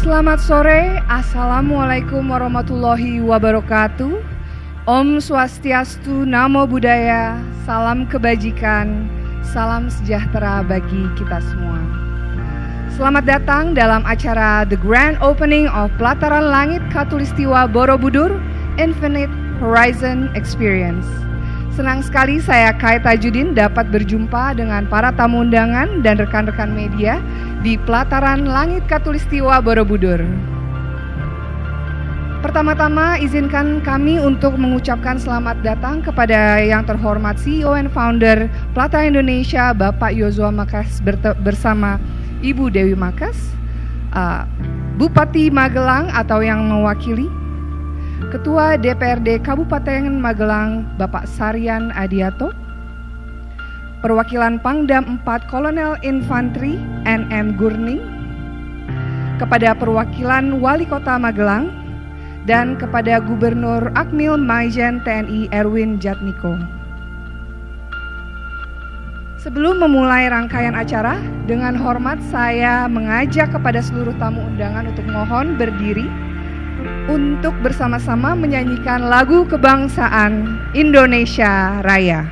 Selamat sore, Assalamualaikum warahmatullahi wabarakatuh. Om Swastiastu, Namo Buddhaya, salam kebajikan, salam sejahtera bagi kita semua. Selamat datang dalam acara The Grand Opening of Pelataran Langit Khatulistiwa Borobudur Infinite Horizon Experience. Senang sekali saya Kai Tajudin dapat berjumpa dengan para tamu undangan dan rekan-rekan media di Pelataran Langit Khatulistiwa Borobudur. Pertama-tama izinkan kami untuk mengucapkan selamat datang kepada yang terhormat CEO and Founder Pelataran Indonesia Bapak Yozua Makas bersama Ibu Dewi Makas, Bupati Magelang atau yang mewakili, Ketua DPRD Kabupaten Magelang Bapak Saryan Adiato, Perwakilan Pangdam 4 Kolonel Infanteri NM Gurning, kepada perwakilan Wali Kota Magelang, dan kepada Gubernur Akmil Maijen TNI Erwin Jatmiko. Sebelum memulai rangkaian acara, dengan hormat saya mengajak kepada seluruh tamu undangan untuk mohon berdiri untuk bersama-sama menyanyikan lagu kebangsaan Indonesia Raya.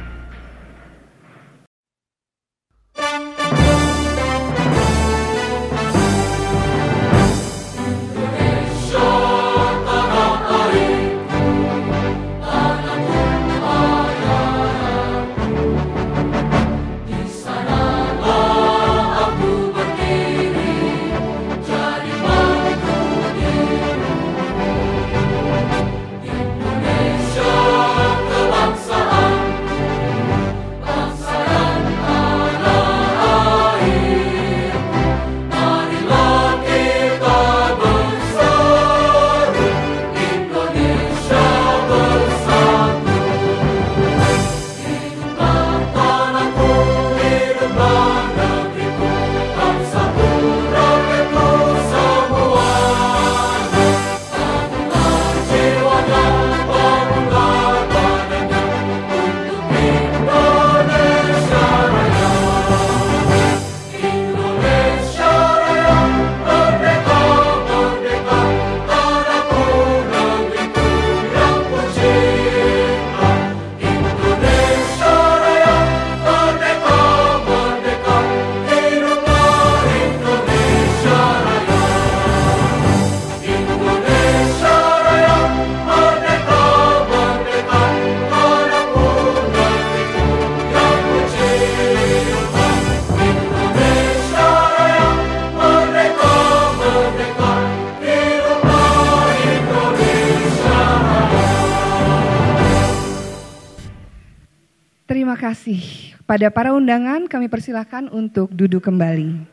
Terima kasih. Pada para undangan kami persilahkan untuk duduk kembali.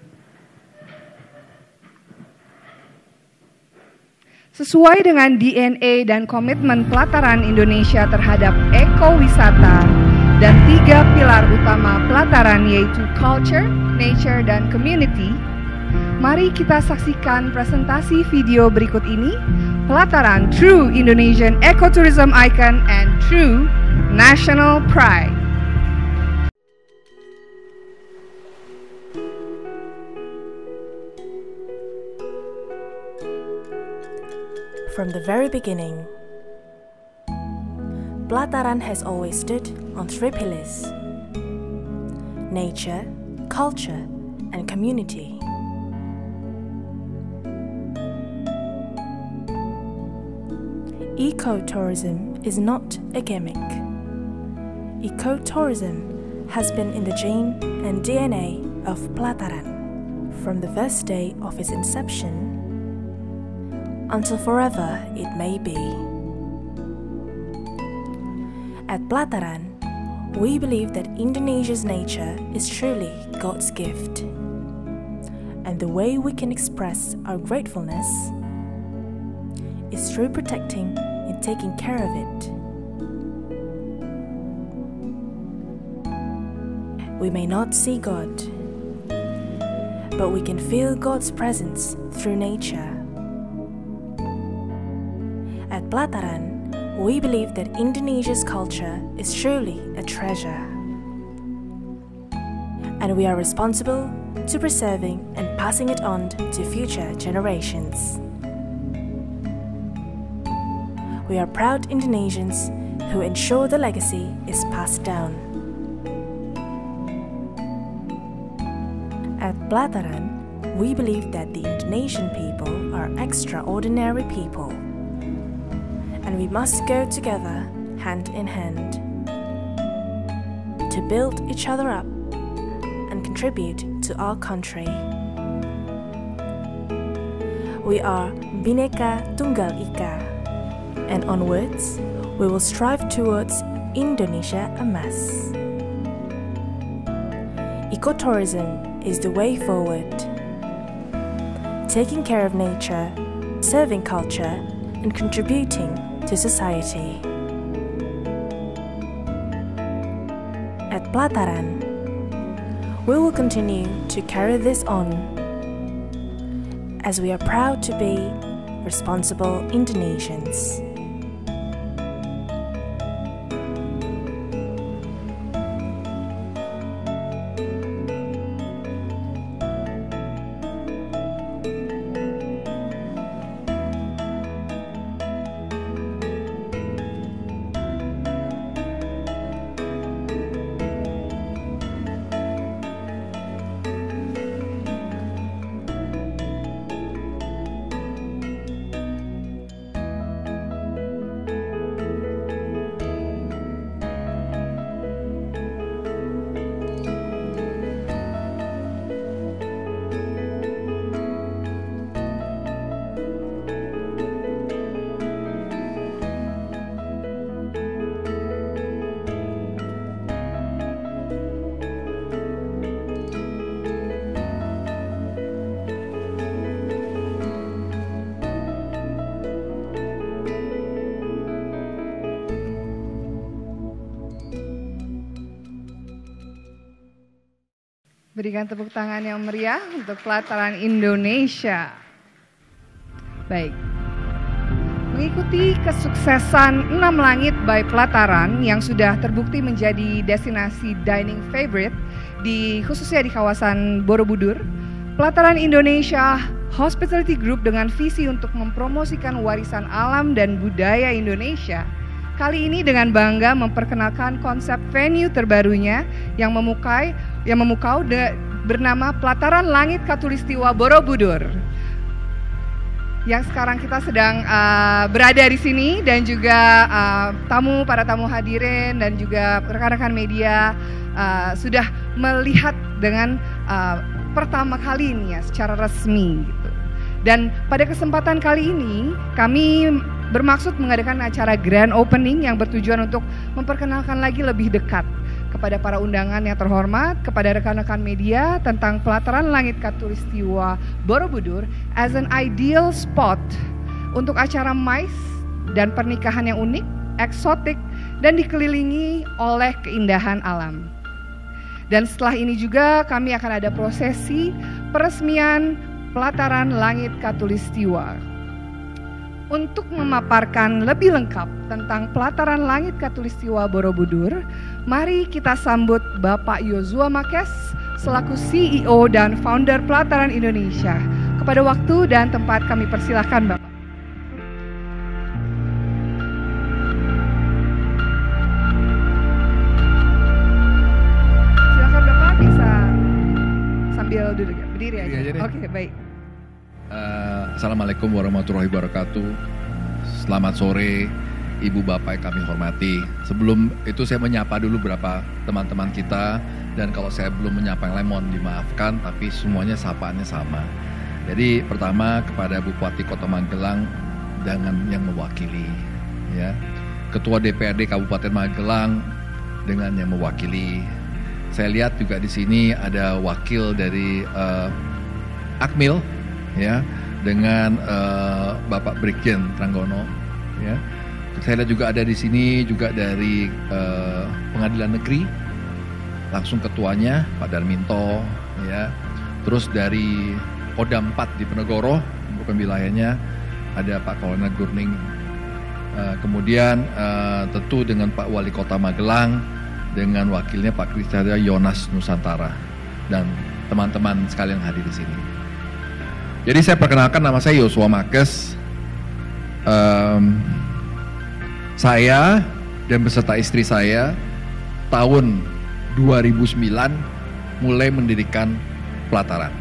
Sesuai dengan DNA dan komitmen Pelataran Indonesia terhadap ekowisata dan 3 pilar utama Pelataran yaitu culture, nature, dan community, mari kita saksikan presentasi video berikut ini, Pelataran True Indonesian Ecotourism Icon and True National Pride. From the very beginning, Pelataran has always stood on 3 pillars: nature, culture, and community. Ecotourism is not a gimmick. Ecotourism has been in the gene and DNA of Pelataran from the first day of its inception until forever it may be. At Pelataran, we believe that Indonesia's nature is truly God's gift. And the way we can express our gratefulness is through protecting and taking care of it. We may not see God, but we can feel God's presence through nature. At Pelataran, we believe that Indonesia's culture is truly a treasure. and we are responsible to preserving and passing it on to future generations. We are proud Indonesians who ensure the legacy is passed down. At Pelataran, we believe that the Indonesian people are extraordinary people, and we must go together hand in hand to build each other up and contribute to our country. We are Bhinneka Tunggal Ika, and onwards we will strive towards Indonesia Emas. Ecotourism is the way forward. Taking care of nature, serving culture, and contributing to society. At Pelataran, we will continue to carry this on, as we are proud to be responsible Indonesians. Berikan tepuk tangan yang meriah untuk Pelataran Indonesia. Baik. Mengikuti kesuksesan 6 Langit by Pelataran yang sudah terbukti menjadi destinasi dining favorite khususnya di kawasan Borobudur, Pelataran Indonesia Hospitality Group dengan visi untuk mempromosikan warisan alam dan budaya Indonesia kali ini dengan bangga memperkenalkan konsep venue terbarunya yang memukau bernama Pelataran Langit Khatulistiwa Borobudur. Yang sekarang kita sedang berada di sini dan juga para tamu hadirin dan juga rekan-rekan media sudah melihat dengan pertama kali ini ya secara resmi gitu. Dan pada kesempatan kali ini kami bermaksud mengadakan acara grand opening yang bertujuan untuk memperkenalkan lagi lebih dekat kepada para undangan yang terhormat, kepada rekan-rekan media tentang Pelataran Langit Khatulistiwa Borobudur as an ideal spot untuk acara MICE dan pernikahan yang unik, eksotik, dan dikelilingi oleh keindahan alam. Dan setelah ini juga kami akan ada prosesi peresmian Pelataran Langit Khatulistiwa. Untuk memaparkan lebih lengkap tentang Pelataran Langit Khatulistiwa Borobudur, mari kita sambut Bapak Yozua Makes selaku CEO dan founder Pelataran Indonesia. Kepada waktu dan tempat kami persilahkan Bapak. Silakan Bapak, bisa sambil duduk, berdiri aja. Oke, baik. Assalamualaikum warahmatullahi wabarakatuh. Selamat sore Ibu Bapak yang kami hormati. Sebelum itu saya menyapa dulu beberapa teman-teman kita. Dan kalau saya belum menyapa yang lemon dimaafkan, tapi semuanya sapaannya sama. Jadi pertama kepada Bupati Kota Magelang dengan yang mewakili, ya. Ketua DPRD Kabupaten Magelang dengan yang mewakili. Saya lihat juga di sini ada wakil dari Akmil, ya, dengan Bapak Brigjen Tranggono, ya. Saya lihat juga ada di sini juga dari Pengadilan Negeri, langsung ketuanya Pak Darminto, ya. Terus dari Kodam 4 di Penegoro, bukan wilayahnya, ada Pak Kolonel Gurning. Kemudian tentu dengan Pak Wali Kota Magelang dengan wakilnya Pak Krisdayanto Yonas Nusantara. dan teman-teman sekalian hadir di sini. Jadi saya perkenalkan, nama saya Yosua Makes. Saya dan beserta istri saya tahun 2009 mulai mendirikan Pelataran.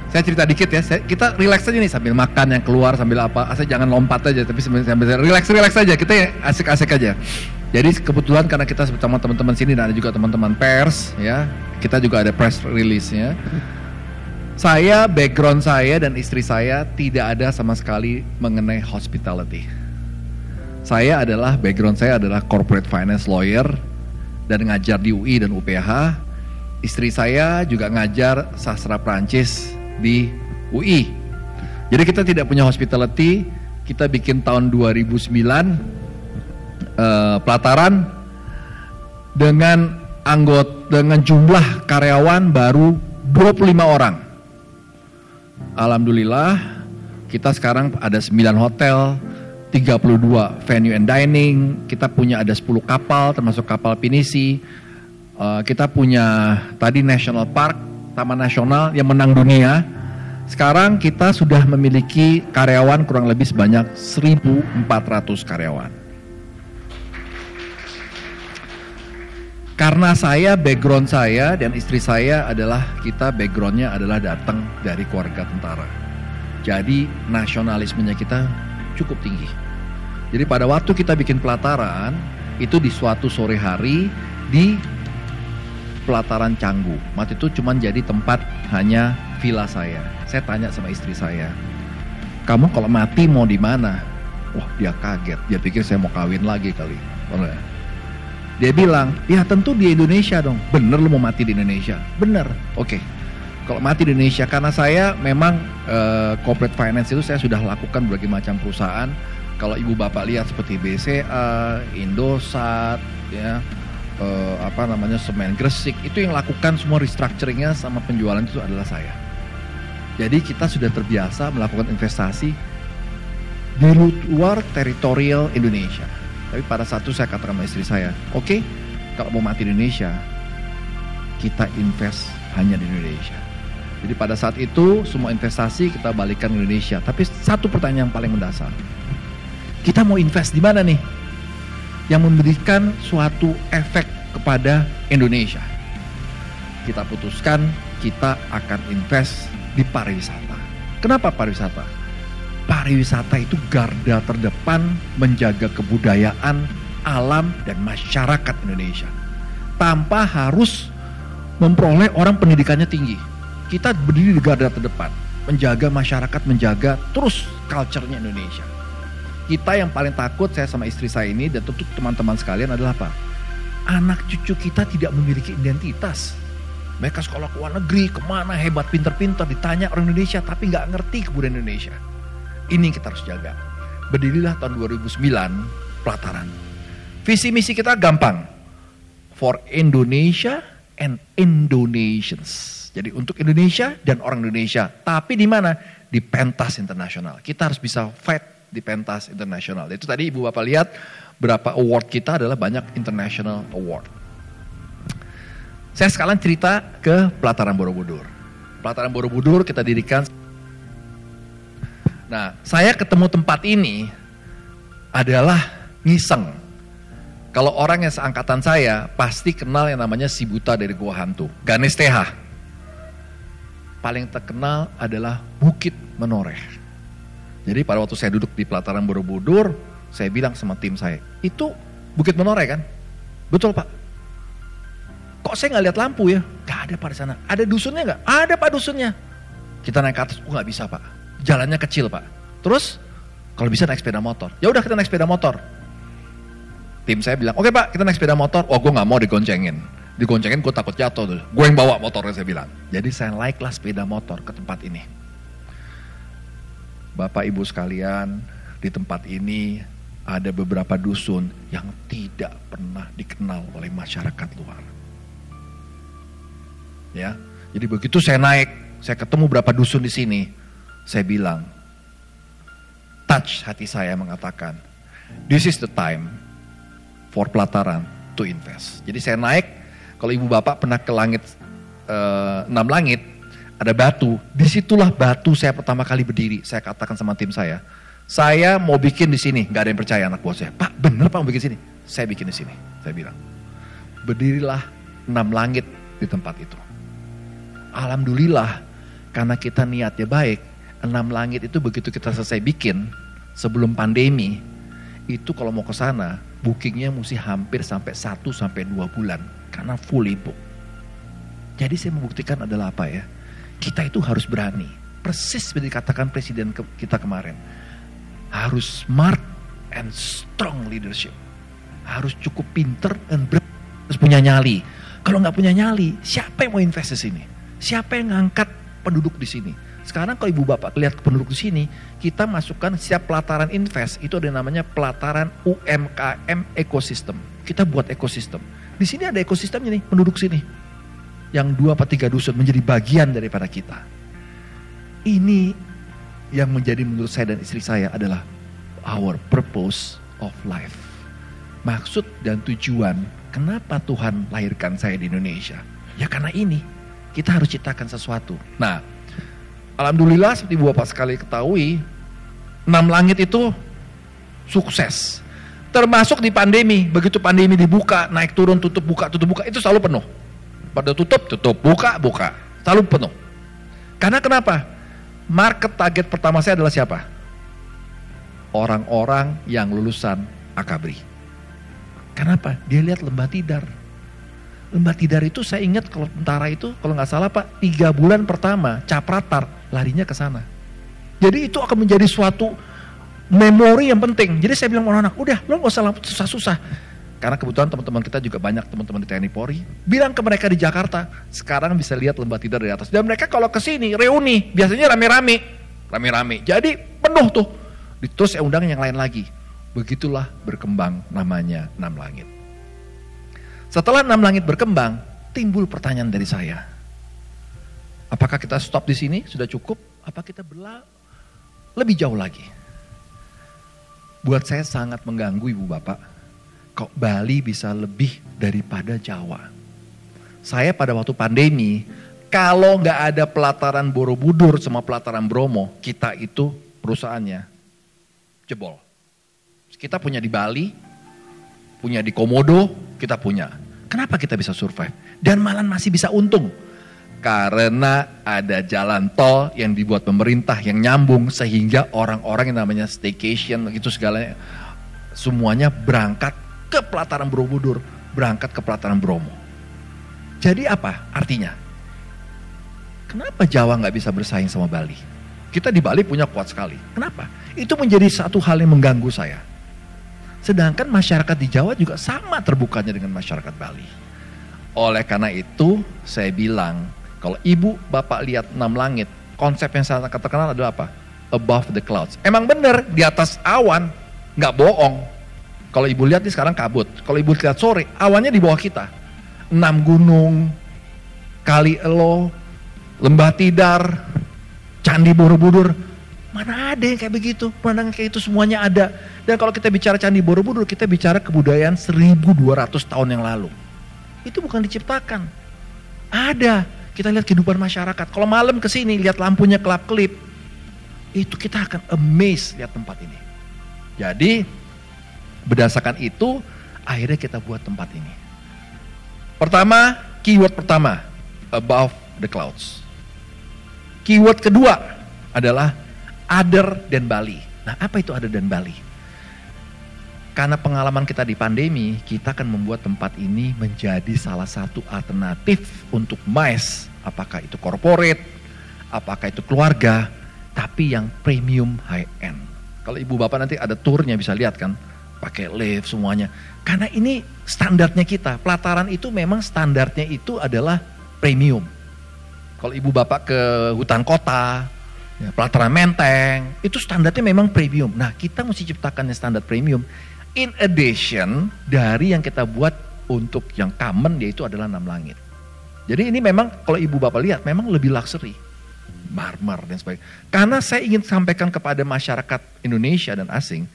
Saya cerita dikit ya, kita relax aja nih sambil makan yang keluar, sambil apa, asal jangan lompat aja, tapi sambil relax aja, kita asik-asik aja. Jadi kebetulan karena kita bersama teman-teman sini dan ada juga teman-teman pers ya, kita juga ada press release-nya. Background saya dan istri saya tidak ada sama sekali mengenai hospitality. Background saya adalah corporate finance lawyer dan ngajar di UI dan UPH. Istri saya juga ngajar sastra Prancis di UI. Jadi kita tidak punya hospitality. Kita bikin tahun 2009 Pelataran dengan jumlah karyawan baru 25 orang. Alhamdulillah kita sekarang ada 9 hotel, 32 venue and dining, kita punya ada 10 kapal termasuk kapal pinisi. Kita punya tadi National Park, Taman Nasional yang menang dunia. Sekarang kita sudah memiliki karyawan kurang lebih sebanyak 1.400 karyawan. Karena background saya dan istri saya kita backgroundnya adalah datang dari keluarga tentara. Jadi nasionalismenya kita cukup tinggi. Jadi pada waktu kita bikin Pelataran, itu di suatu sore hari di Pelataran Canggu. Waktu itu cuma jadi tempat hanya villa saya. Saya tanya sama istri saya, kamu kalau mati mau di mana? Wah, dia kaget. Dia pikir saya mau kawin lagi kali. Dia bilang, ya tentu di Indonesia dong. Bener lu mau mati di Indonesia? Bener. Oke. Kalau mati di Indonesia, karena saya memang corporate finance itu saya sudah lakukan berbagai macam perusahaan. Kalau ibu bapak lihat seperti BCA, Indosat, ya, Semen Gresik, itu yang lakukan semua restructuringnya sama penjualan itu adalah saya. Jadi kita sudah terbiasa melakukan investasi di luar teritorial Indonesia. Tapi pada saat itu saya katakan sama istri saya, oke, kalau mau mati di Indonesia, kita invest hanya di Indonesia. Jadi pada saat itu semua investasi kita balikkan ke Indonesia. Tapi satu pertanyaan yang paling mendasar, kita mau invest di mana nih? Yang memberikan suatu efek kepada Indonesia. Kita putuskan kita akan invest di pariwisata. Kenapa pariwisata? Pariwisata itu garda terdepan menjaga kebudayaan, alam, dan masyarakat Indonesia. Tanpa harus memperoleh orang pendidikannya tinggi. Kita berdiri di garda terdepan, menjaga masyarakat, menjaga terus culture-nya Indonesia. Kita yang paling takut, saya sama istri saya ini, dan tentu teman-teman sekalian adalah apa? Anak cucu kita tidak memiliki identitas. Mereka sekolah ke luar negeri, kemana, hebat, pinter-pinter, ditanya orang Indonesia, tapi nggak ngerti kebudayaan Indonesia. Ini kita harus jaga. Berdirilah tahun 2009, Pelataran. Visi misi kita gampang. For Indonesia and Indonesians. Jadi untuk Indonesia dan orang Indonesia. Tapi di mana? Di pentas internasional. Kita harus bisa fight di pentas internasional. Itu tadi ibu bapak lihat berapa award kita adalah banyak international award. Saya sekarang cerita ke Pelataran Borobudur. Pelataran Borobudur kita dirikan. Nah, saya ketemu tempat ini adalah ngiseng. Kalau orang yang seangkatan saya pasti kenal yang namanya si buta dari Gua Hantu, Ganes TH. Paling terkenal adalah Bukit Menoreh. Jadi pada waktu saya duduk di Pelataran Borobudur, saya bilang sama tim saya, itu Bukit Menoreh kan? Betul Pak. Kok saya nggak lihat lampu ya? Gak ada Pak di sana. Ada dusunnya nggak? Ada Pak dusunnya. Kita naik ke atas, nggak bisa Pak. Jalannya kecil Pak. Terus kalau bisa naik sepeda motor. Ya udah kita naik sepeda motor. Tim saya bilang, oke Pak, kita naik sepeda motor. Oh, gue nggak mau digoncengin. Digoncengin gue takut jatuh tuh. Gue yang bawa motornya, saya bilang. Jadi saya naiklah sepeda motor ke tempat ini. Bapak Ibu sekalian, di tempat ini ada beberapa dusun yang tidak pernah dikenal oleh masyarakat luar. Ya, jadi begitu saya naik, saya ketemu beberapa dusun di sini. Saya bilang, touch hati saya mengatakan, this is the time for Pelataran to invest. Jadi saya naik, kalau ibu bapak pernah ke langit 6 langit, ada batu. Disitulah batu saya pertama kali berdiri. Saya katakan sama tim saya mau bikin di sini. Gak ada yang percaya anak buah saya. Pak, bener Pak mau bikin sini? Saya bikin di sini. Saya bilang, berdirilah 6 langit di tempat itu. Alhamdulillah, karena kita niatnya baik, 6 langit itu begitu kita selesai bikin, sebelum pandemi, itu kalau mau ke sana, bookingnya mesti hampir sampai 1-2 bulan. Karena fully book. Jadi saya membuktikan adalah apa ya? Kita itu harus berani. Persis seperti dikatakan presiden kita kemarin. Harus smart and strong leadership. Harus cukup pinter dan harus punya nyali. Kalau nggak punya nyali, siapa yang mau invest di sini? Siapa yang ngangkat penduduk di sini? Sekarang kalau ibu bapak lihat penduduk di sini, kita masukkan setiap pelataran invest, itu ada namanya pelataran UMKM ekosistem. Kita buat ekosistem. Di sini ada ekosistemnya nih, penduduk sini. Yang 2-3 dusun menjadi bagian daripada kita. Ini yang menjadi menurut saya dan istri saya adalah our purpose of life. Maksud dan tujuan kenapa Tuhan lahirkan saya di Indonesia. Ya karena ini, kita harus ciptakan sesuatu. Nah, alhamdulillah seperti Bapak sekali ketahui, 6 langit itu sukses. Termasuk di pandemi, begitu pandemi dibuka, naik turun, tutup buka, itu selalu penuh. Pada tutup, buka, selalu penuh. Karena kenapa? Market target pertama saya adalah siapa? Orang-orang yang lulusan Akabri. Kenapa? Dia lihat Lembah Tidar. Lembah Tidar itu saya ingat kalau tentara itu, kalau nggak salah Pak, 3 bulan pertama Capratar larinya ke sana. Jadi itu akan menjadi suatu memori yang penting. Jadi saya bilang anak-anak, udah lo nggak usah susah-susah. Karena kebetulan teman-teman kita juga banyak teman-teman di TNI Polri. Bilang ke mereka di Jakarta, sekarang bisa lihat Lembah Tidar dari atas. Dan mereka kalau ke sini reuni, biasanya rame-rame. Jadi penuh tuh. Terus saya undang yang lain lagi. Begitulah berkembang namanya 6 langit. Setelah 6 langit berkembang, timbul pertanyaan dari saya. Apakah kita stop di sini? Sudah cukup? Apa kita lebih jauh lagi? Buat saya sangat mengganggu Ibu Bapak. Kok Bali bisa lebih daripada Jawa? Saya pada waktu pandemi, kalau nggak ada pelataran Borobudur sama pelataran Bromo, kita itu perusahaannya jebol. Kita punya di Bali, punya di Komodo, kita punya. Kenapa kita bisa survive? Dan malah masih bisa untung. Karena ada jalan tol yang dibuat pemerintah yang nyambung sehingga orang-orang yang namanya staycation gitu segalanya semuanya berangkat ke pelataran Borobudur, berangkat ke pelataran Bromo. Jadi apa artinya? Kenapa Jawa nggak bisa bersaing sama Bali? Kita di Bali punya kuat sekali. Kenapa? Itu menjadi satu hal yang mengganggu saya. Sedangkan masyarakat di Jawa juga sama terbukanya dengan masyarakat Bali. Oleh karena itu, saya bilang, kalau ibu bapak lihat 6 langit, konsep yang sangat terkenal adalah apa? Above the clouds. Emang benar, di atas awan, nggak bohong. Kalau ibu lihat nih sekarang kabut. Kalau ibu lihat sore, awannya di bawah kita. 6 gunung, Kali Elo, Lembah Tidar, Candi Borobudur. Mana ada yang kayak begitu? Pemandangan kayak itu semuanya ada. Dan kalau kita bicara Candi Borobudur, kita bicara kebudayaan 1200 tahun yang lalu. Itu bukan diciptakan. Ada. Kita lihat kehidupan masyarakat. Kalau malam ke sini lihat lampunya kelap-kelip, itu kita akan amazed lihat tempat ini. Jadi berdasarkan itu, akhirnya kita buat tempat ini. Pertama, keyword pertama, above the clouds. Keyword kedua adalah other than Bali. Nah, apa itu other than Bali? Karena pengalaman kita di pandemi, kita akan membuat tempat ini menjadi salah satu alternatif untuk MICE. Apakah itu corporate, apakah itu keluarga, tapi yang premium high end. Kalau ibu bapak nanti ada tournya bisa lihat kan, pakai lift semuanya. Karena ini standarnya kita, pelataran itu memang standarnya itu adalah premium. Kalau ibu bapak ke hutan kota, ya, pelataran Menteng, itu standarnya memang premium. Nah, kita mesti ciptakan yang standar premium. In addition dari yang kita buat untuk yang common, yaitu adalah 6 langit. Jadi ini memang kalau ibu bapak lihat memang lebih luxury, marmer dan sebagainya. Karena saya ingin sampaikan kepada masyarakat Indonesia dan asing,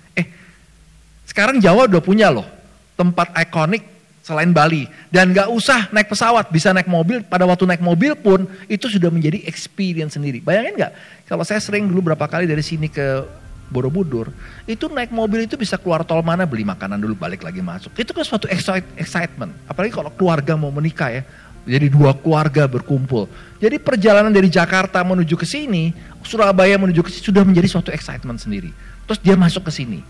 sekarang Jawa udah punya loh tempat ikonik selain Bali. Dan gak usah naik pesawat, bisa naik mobil. Pada waktu naik mobil pun itu sudah menjadi experience sendiri. Bayangin gak, kalau saya sering dulu berapa kali dari sini ke Borobudur, itu naik mobil itu bisa keluar tol mana, beli makanan dulu, balik lagi masuk. Itu kan suatu excitement. Apalagi kalau keluarga mau menikah ya. Jadi 2 keluarga berkumpul. Jadi perjalanan dari Jakarta menuju ke sini, Surabaya menuju ke sini sudah menjadi suatu excitement sendiri. Terus dia masuk ke sini.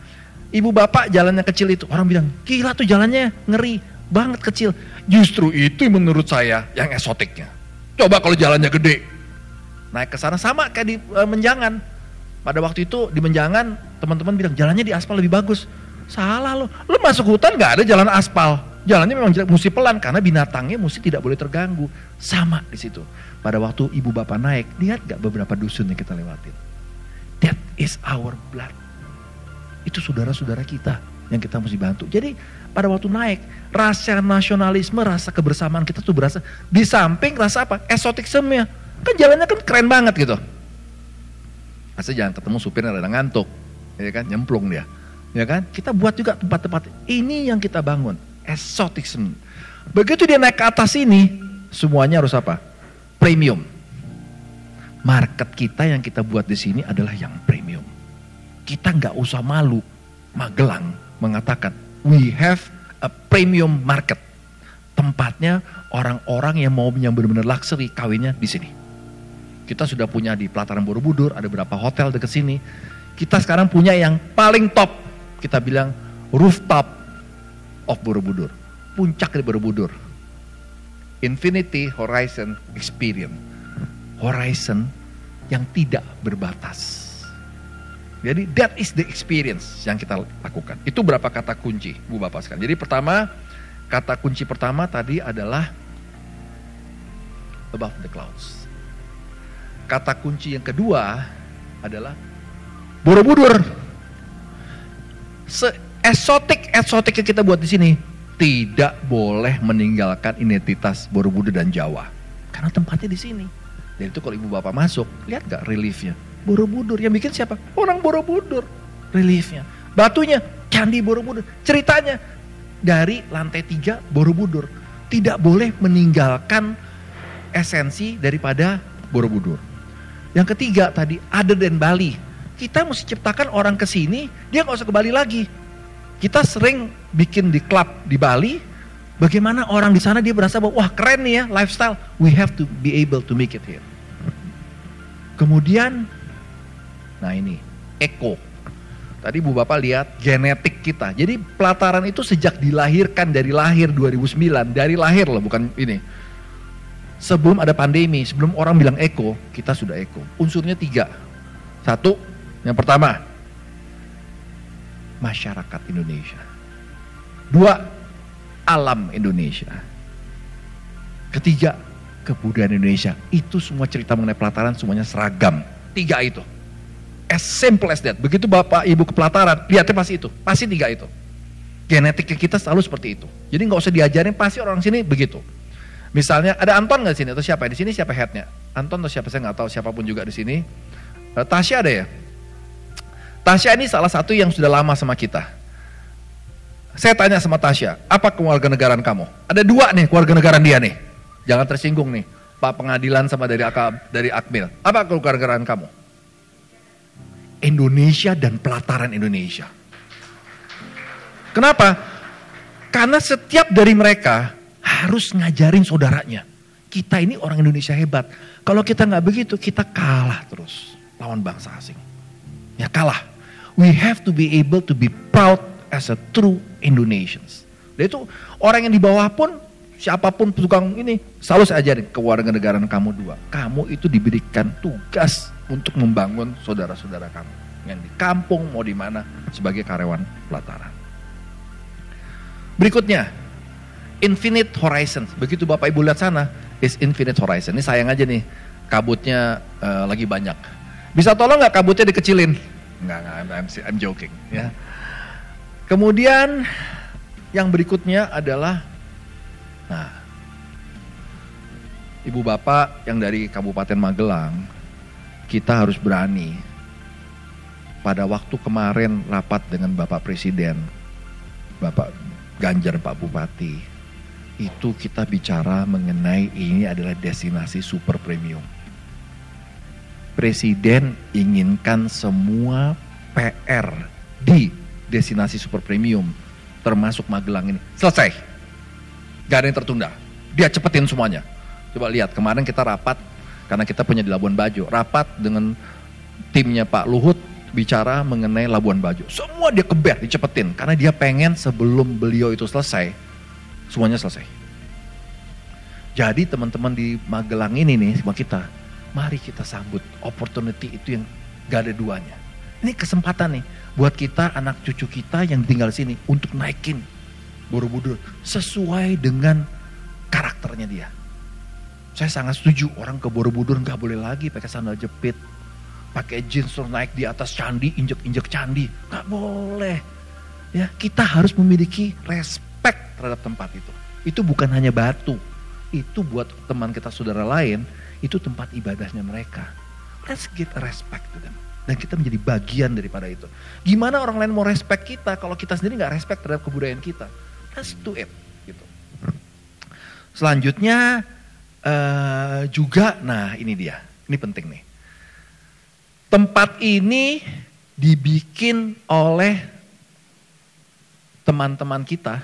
Ibu bapak jalannya kecil itu, orang bilang, gila tuh jalannya ngeri banget kecil. Justru itu menurut saya yang eksotiknya. Coba kalau jalannya gede. Naik ke sana sama kayak di Menjangan. Pada waktu itu di Menjangan teman-teman bilang jalannya di aspal lebih bagus. Salah lo masuk hutan gak ada jalan aspal. Jalannya memang mesti pelan karena binatangnya mesti tidak boleh terganggu. Sama di situ. Pada waktu ibu bapak naik, lihat gak beberapa dusun yang kita lewatin. That is our blood. Itu saudara-saudara kita yang kita mesti bantu. Jadi pada waktu naik, rasa nasionalisme, rasa kebersamaan kita tuh berasa. Di samping rasa apa? Esotikismenya. Kan jalannya kan keren banget gitu. Asal jangan ketemu supirnya rada ngantuk, ya kan, nyemplung dia, ya kan. Kita buat juga tempat-tempat ini yang kita bangun, exoticism. Begitu dia naik ke atas ini, semuanya harus apa? Premium. Market kita yang kita buat di sini adalah yang premium. Kita nggak usah malu, Magelang mengatakan, we have a premium market. Tempatnya orang-orang yang mau yang benar-benar luxury kawinnya di sini. Kita sudah punya di pelataran Borobudur, ada beberapa hotel dekat sini. Kita sekarang punya yang paling top, kita bilang rooftop of Borobudur. Puncak di Borobudur. Infinity Horizon Experience. Horizon yang tidak berbatas. Jadi that is the experience yang kita lakukan. Itu berapa kata kunci, Bu Bapak sekalian. Jadi pertama, kata kunci pertama tadi adalah above the clouds. Kata kunci yang kedua adalah Borobudur. Se-esotik yang kita buat di sini tidak boleh meninggalkan identitas Borobudur dan Jawa. Karena tempatnya di sini. Dan itu kalau ibu bapak masuk, lihat gak reliefnya? Borobudur, yang bikin siapa? Orang Borobudur. Reliefnya, batunya, candi Borobudur. Ceritanya dari lantai 3 Borobudur. Tidak boleh meninggalkan esensi daripada Borobudur. Yang ketiga tadi, other than Bali. Kita mesti ciptakan orang ke sini, dia gak usah ke Bali lagi. Kita sering bikin di klub di Bali, bagaimana orang di sana dia berasa bahwa wah keren nih ya lifestyle. We have to be able to make it here. Kemudian, nah ini, eko. Tadi Bu Bapak lihat genetik kita. Jadi pelataran itu sejak dilahirkan dari lahir 2009, dari lahir loh bukan ini. Sebelum ada pandemi, sebelum orang bilang eko, kita sudah eko. Unsurnya 3. 1, yang pertama, masyarakat Indonesia. 2, alam Indonesia. Ketiga, kebudayaan Indonesia. Itu semua cerita mengenai pelataran semuanya seragam. 3 itu. As simple as that. Begitu Bapak Ibu ke pelataran, lihatnya pasti itu. Pasti 3 itu. Genetiknya kita selalu seperti itu. Jadi nggak usah diajarin, pasti orang sini begitu. Misalnya ada Anton nggak di sini atau siapa di sini, siapa headnya? Anton atau siapa saya nggak tahu, siapapun juga di sini. Tasya ada ya? Tasya ini salah satu yang sudah lama sama kita. Saya tanya sama Tasya, apa kewarganegaraan kamu? Ada 2 nih kewarganegaraan dia nih. Jangan tersinggung nih, Pak Pengadilan sama dari Akmil. Apa kewarganegaraan kamu? Indonesia dan pelataran Indonesia. Kenapa? Karena setiap dari mereka harus ngajarin saudaranya. Kita ini orang Indonesia hebat. Kalau kita nggak begitu, kita kalah terus lawan bangsa asing. Ya kalah. We have to be able to be proud as a true Indonesians. Dan itu orang yang di bawah pun, siapapun tukang ini, selalu saya ajarin kewarganegaraan kamu 2. Kamu itu diberikan tugas untuk membangun saudara-saudara kamu. Yang di kampung, mau di mana, sebagai karyawan pelataran. Berikutnya, Infinite Horizon. Begitu Bapak Ibu lihat sana, is Infinite Horizon. Ini sayang aja nih, kabutnya lagi banyak. Bisa tolong nggak kabutnya dikecilin? Enggak, I'm joking. Ya. Kemudian yang berikutnya adalah, nah, Ibu Bapak yang dari Kabupaten Magelang, kita harus berani. Pada waktu kemarin rapat dengan Bapak Presiden, Bapak Ganjar, Pak Bupati, itu kita bicara mengenai ini adalah destinasi super premium. Presiden inginkan semua PR di destinasi super premium, termasuk Magelang ini, selesai. Gak ada yang tertunda, dia cepetin semuanya. Coba lihat, kemarin kita rapat, karena kita punya di Labuan Bajo, rapat dengan timnya Pak Luhut, bicara mengenai Labuan Bajo. Semua dia keber, dicepetin, karena dia pengen sebelum beliau itu selesai, semuanya selesai. Jadi teman-teman di Magelang ini nih, sama kita, mari kita sambut opportunity itu yang gak ada duanya. Ini kesempatan nih, buat kita, anak cucu kita yang tinggal sini, untuk naikin Borobudur sesuai dengan karakternya dia. Saya sangat setuju, orang ke Borobudur gak boleh lagi pakai sandal jepit, pakai jeans terus naik di atas candi, injek-injek candi, gak boleh. Ya, kita harus memiliki respect terhadap tempat itu. Itu bukan hanya batu, itu buat teman kita saudara lain, itu tempat ibadahnya mereka. Let's give a respect to them. Dan kita menjadi bagian daripada itu. Gimana orang lain mau respect kita kalau kita sendiri gak respect terhadap kebudayaan kita? Let's do it. Gitu. Selanjutnya juga, nah ini dia, ini penting nih. Tempat ini dibikin oleh teman-teman kita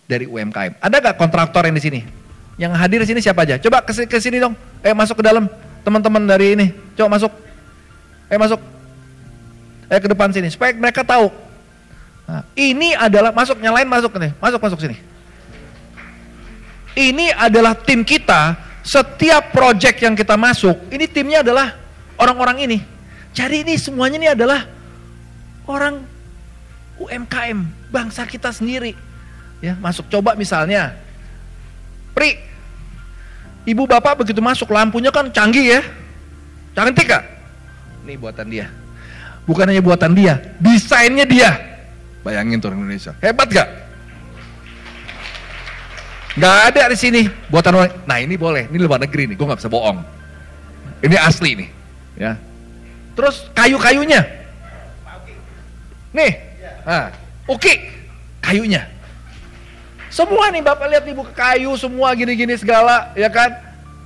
dari UMKM. Ada gak kontraktor yang di sini? Yang hadir di sini siapa aja? Coba ke sini dong. Masuk ke dalam. Teman-teman dari ini. Coba masuk. Masuk. Ke depan sini supaya mereka tahu. Nah, ini adalah masuk, yang lain masuk nih. Masuk sini. Ini adalah tim kita. Setiap project yang kita masuk, ini timnya adalah orang-orang ini. Jadi ini semuanya ini adalah orang UMKM, bangsa kita sendiri. Ya, masuk coba misalnya, Pri, ibu bapak begitu masuk lampunya kan canggih ya, cantik gak? Ini buatan dia, bukan hanya buatan dia, desainnya dia. Bayangin tuh orang Indonesia, hebat gak? Gak ada di sini buatan orang. Nah ini boleh, ini luar negeri nih, gue nggak bisa bohong. Ini asli nih, ya. Terus kayu-kayunya, nih, nah, oke, kayunya. Semua nih bapak lihat nih buka kayu semua gini-gini segala, ya kan?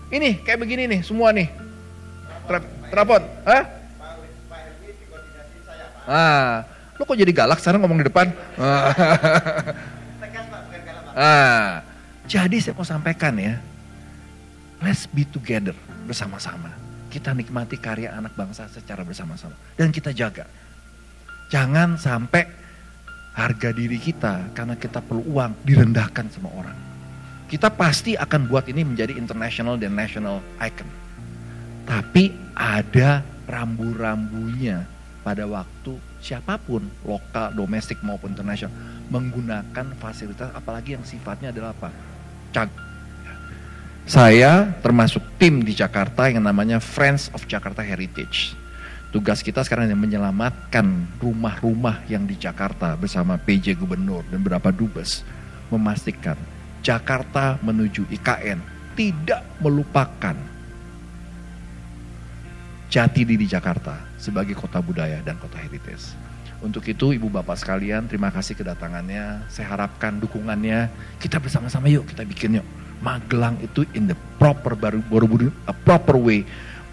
Ini kayak begini nih, semua nih. Trapon, hah? Lo kok jadi galak sekarang ngomong di depan? Jadi saya mau sampaikan ya, let's be together, bersama-sama. Kita nikmati karya anak bangsa secara bersama-sama. Dan kita jaga. Jangan sampai harga diri kita karena kita perlu uang direndahkan sama orang. Kita pasti akan buat ini menjadi international dan national icon. Tapi ada rambu-rambunya pada waktu siapapun, lokal, domestik maupun internasional, menggunakan fasilitas apalagi yang sifatnya adalah apa? Saya termasuk tim di Jakarta yang namanya Friends of Jakarta Heritage. Tugas kita sekarang yang menyelamatkan rumah-rumah yang di Jakarta bersama PJ Gubernur dan beberapa dubes. Memastikan Jakarta menuju IKN tidak melupakan jati diri Jakarta sebagai kota budaya dan kota heritage. Untuk itu Ibu Bapak sekalian, terima kasih kedatangannya. Saya harapkan dukungannya. Kita bersama-sama yuk, kita bikin yuk. Magelang itu in the proper Borobudur, a proper way,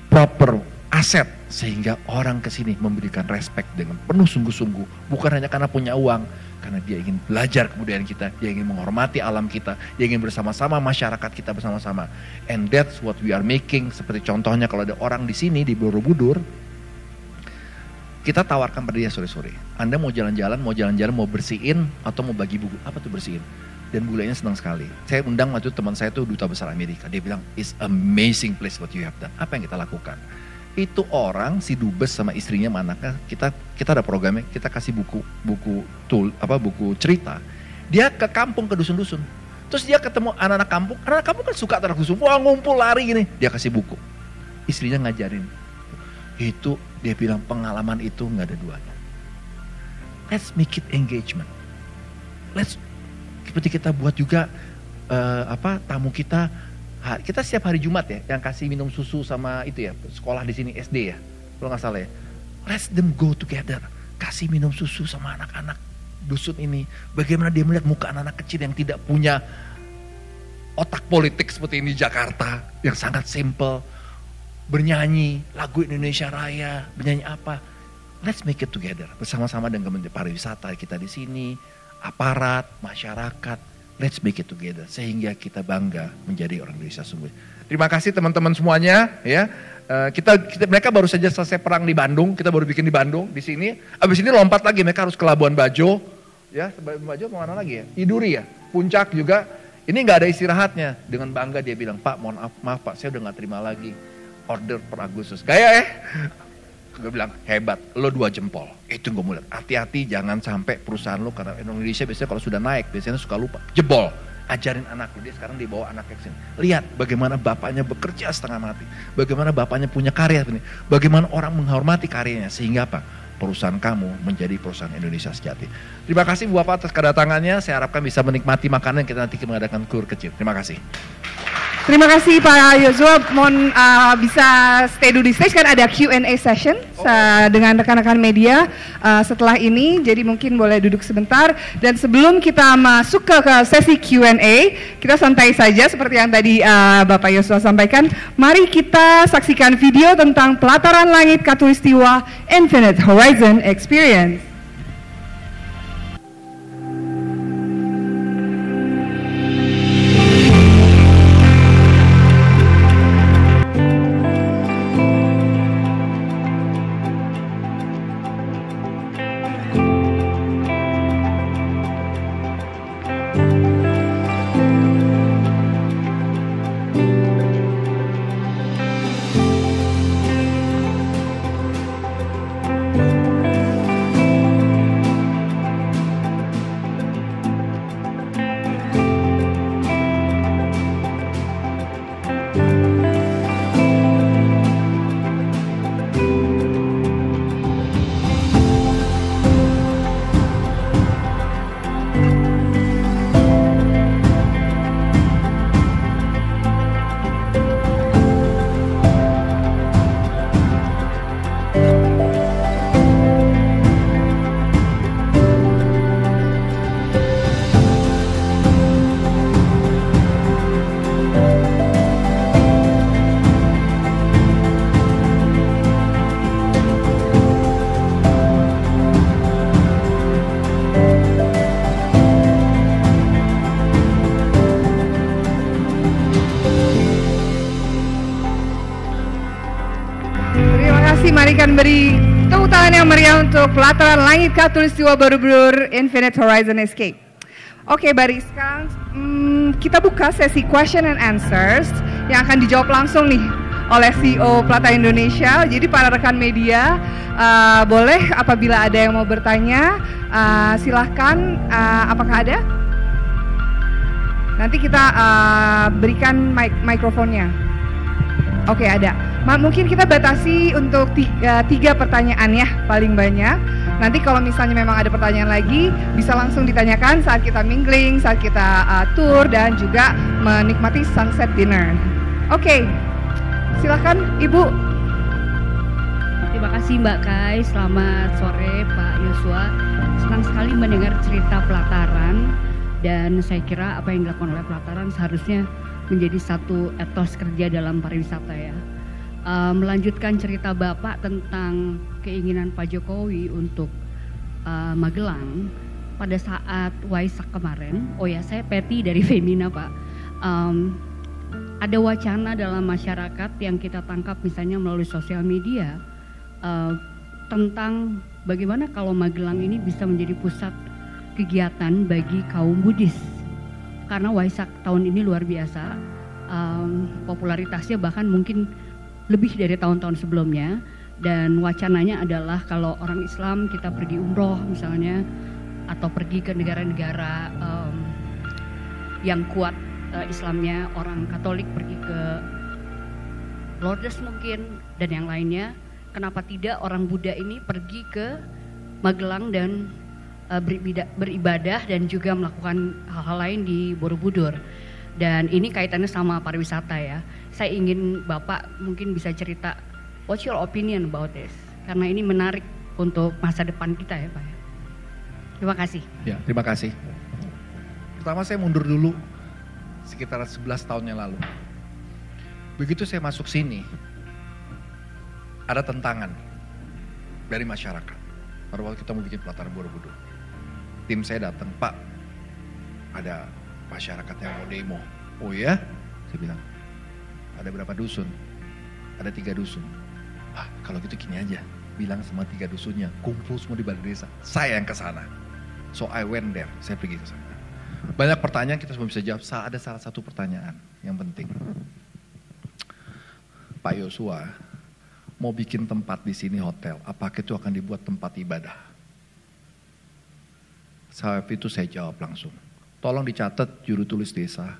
proper aset. Sehingga orang kesini memberikan respect dengan penuh sungguh-sungguh. Bukan hanya karena punya uang, karena dia ingin belajar kebudayaan kita, dia ingin menghormati alam kita, dia ingin bersama-sama masyarakat kita bersama-sama. And that's what we are making. Seperti contohnya kalau ada orang di sini di Borobudur, kita tawarkan pada dia sore-sore. Anda mau jalan-jalan, mau bersihin atau mau bagi buku. Apa tuh bersihin? Dan bulenya senang sekali. Saya undang waktu itu teman saya tuh duta besar Amerika. Dia bilang, it's amazing place what you have done. Apa yang kita lakukan? Itu orang, si dubes sama istrinya, sama anaknya, kita ada programnya, kita kasih buku cerita. Dia ke kampung, ke dusun-dusun. Terus dia ketemu anak-anak kampung kan suka terhadap dusun. Wah ngumpul lari gini. Dia kasih buku. Istrinya ngajarin. Itu dia bilang pengalaman itu nggak ada duanya. Let's make it engagement. Seperti kita buat juga tamu kita setiap hari Jumat ya yang kasih minum susu sama itu ya sekolah di sini SD ya kalau nggak salah ya. Let them go together, kasih minum susu sama anak-anak dusun ini. Bagaimana dia melihat muka anak-anak kecil yang tidak punya otak politik seperti ini di Jakarta yang sangat simple, bernyanyi lagu Indonesia Raya, bernyanyi apa? Let's make it together bersama-sama dengan Kementerian Pariwisata kita di sini, aparat, masyarakat. Let's make it together sehingga kita bangga menjadi orang Indonesia sungguh. Terima kasih teman-teman semuanya ya. Mereka baru saja selesai perang di Bandung, kita baru bikin di Bandung di sini. Abis ini lompat lagi, mereka harus ke Labuan Bajo, ya. Labuan Bajo kemana lagi ya? Iduri ya, Puncak juga. Ini nggak ada istirahatnya. Dengan bangga dia bilang, Pak, mohon maaf Pak, saya udah nggak terima lagi order per Agustus. Kayak gue bilang hebat, lo 2 jempol. Itu gue mulai hati-hati, jangan sampai perusahaan lo karena Indonesia biasanya kalau sudah naik biasanya suka lupa. Jebol. Ajarin anak dia sekarang dibawa anaknya ke sini. Lihat bagaimana bapaknya bekerja setengah mati. Bagaimana bapaknya punya karya ini. Bagaimana orang menghormati karyanya. Sehingga apa? Perusahaan kamu menjadi perusahaan Indonesia sejati. Terima kasih Bu Bapak atas kedatangannya. Saya harapkan bisa menikmati makanan yang kita nanti mengadakan kur kecil. Terima kasih. Terima kasih Pak Yosua, mohon bisa stay dulu di stage kan ada Q&A session dengan rekan-rekan media setelah ini, jadi mungkin boleh duduk sebentar. Dan sebelum kita masuk ke sesi Q&A, kita santai saja seperti yang tadi Bapak Yosua sampaikan. Mari kita saksikan video tentang Pelataran Langit Khatulistiwa Infinite Horizon Experience. Mari kan beri tepuk tangan yang meriah untuk Pelataran Langit Khatulistiwa Borobudur Infinite Horizon Escape. Oke, Bari, sekarang kita buka sesi question and answers yang akan dijawab langsung nih oleh CEO Pelataran Indonesia. Jadi para rekan media boleh apabila ada yang mau bertanya silahkan. Apakah ada? Nanti kita berikan mikrofonnya. Oke, ada. Mungkin kita batasi untuk 3 pertanyaan ya paling banyak. Nanti kalau misalnya memang ada pertanyaan lagi bisa langsung ditanyakan saat kita mingling, saat kita tour dan juga menikmati sunset dinner. Oke, silakan Ibu. Terima kasih Mbak Kai, selamat sore Pak Yosua. Senang sekali mendengar cerita Pelataran dan saya kira apa yang dilakukan oleh Pelataran seharusnya menjadi satu etos kerja dalam pariwisata ya. Melanjutkan cerita Bapak tentang keinginan Pak Jokowi untuk Magelang pada saat Waisak kemarin. Oh ya, saya Peti dari Femina Pak. Ada wacana dalam masyarakat yang kita tangkap misalnya melalui sosial media tentang bagaimana kalau Magelang ini bisa menjadi pusat kegiatan bagi kaum Buddhis. Karena Waisak tahun ini luar biasa, popularitasnya bahkan mungkin lebih dari tahun-tahun sebelumnya, dan wacananya adalah kalau orang Islam kita pergi umroh misalnya atau pergi ke negara-negara yang kuat Islamnya, orang Katolik pergi ke Lourdes mungkin dan yang lainnya, kenapa tidak orang Buddha ini pergi ke Magelang dan beribadah dan juga melakukan hal-hal lain di Borobudur. Dan ini kaitannya sama pariwisata ya. Saya ingin Bapak mungkin bisa cerita, what's your opinion about this? Karena ini menarik untuk masa depan kita ya Pak. Terima kasih. Ya, terima kasih. Pertama saya mundur dulu. sekitar 11 tahun yang lalu. Begitu saya masuk sini, ada tentangan dari masyarakat. Pada waktu kita mau bikin pelataran Borobudur, tim saya datang, Pak, ada masyarakat yang mau demo. Oh ya? Saya bilang, ada berapa dusun? Ada 3 dusun. Kalau gitu gini aja, bilang sama 3 dusunnya, kumpul semua di balai desa. Saya yang ke sana. So I went there, saya pergi ke sana. Banyak pertanyaan kita semua bisa jawab. Ada salah satu pertanyaan yang penting. Pak Yosua mau bikin tempat di sini hotel, apakah itu akan dibuat tempat ibadah? Saat itu saya jawab langsung, tolong dicatat juru tulis desa,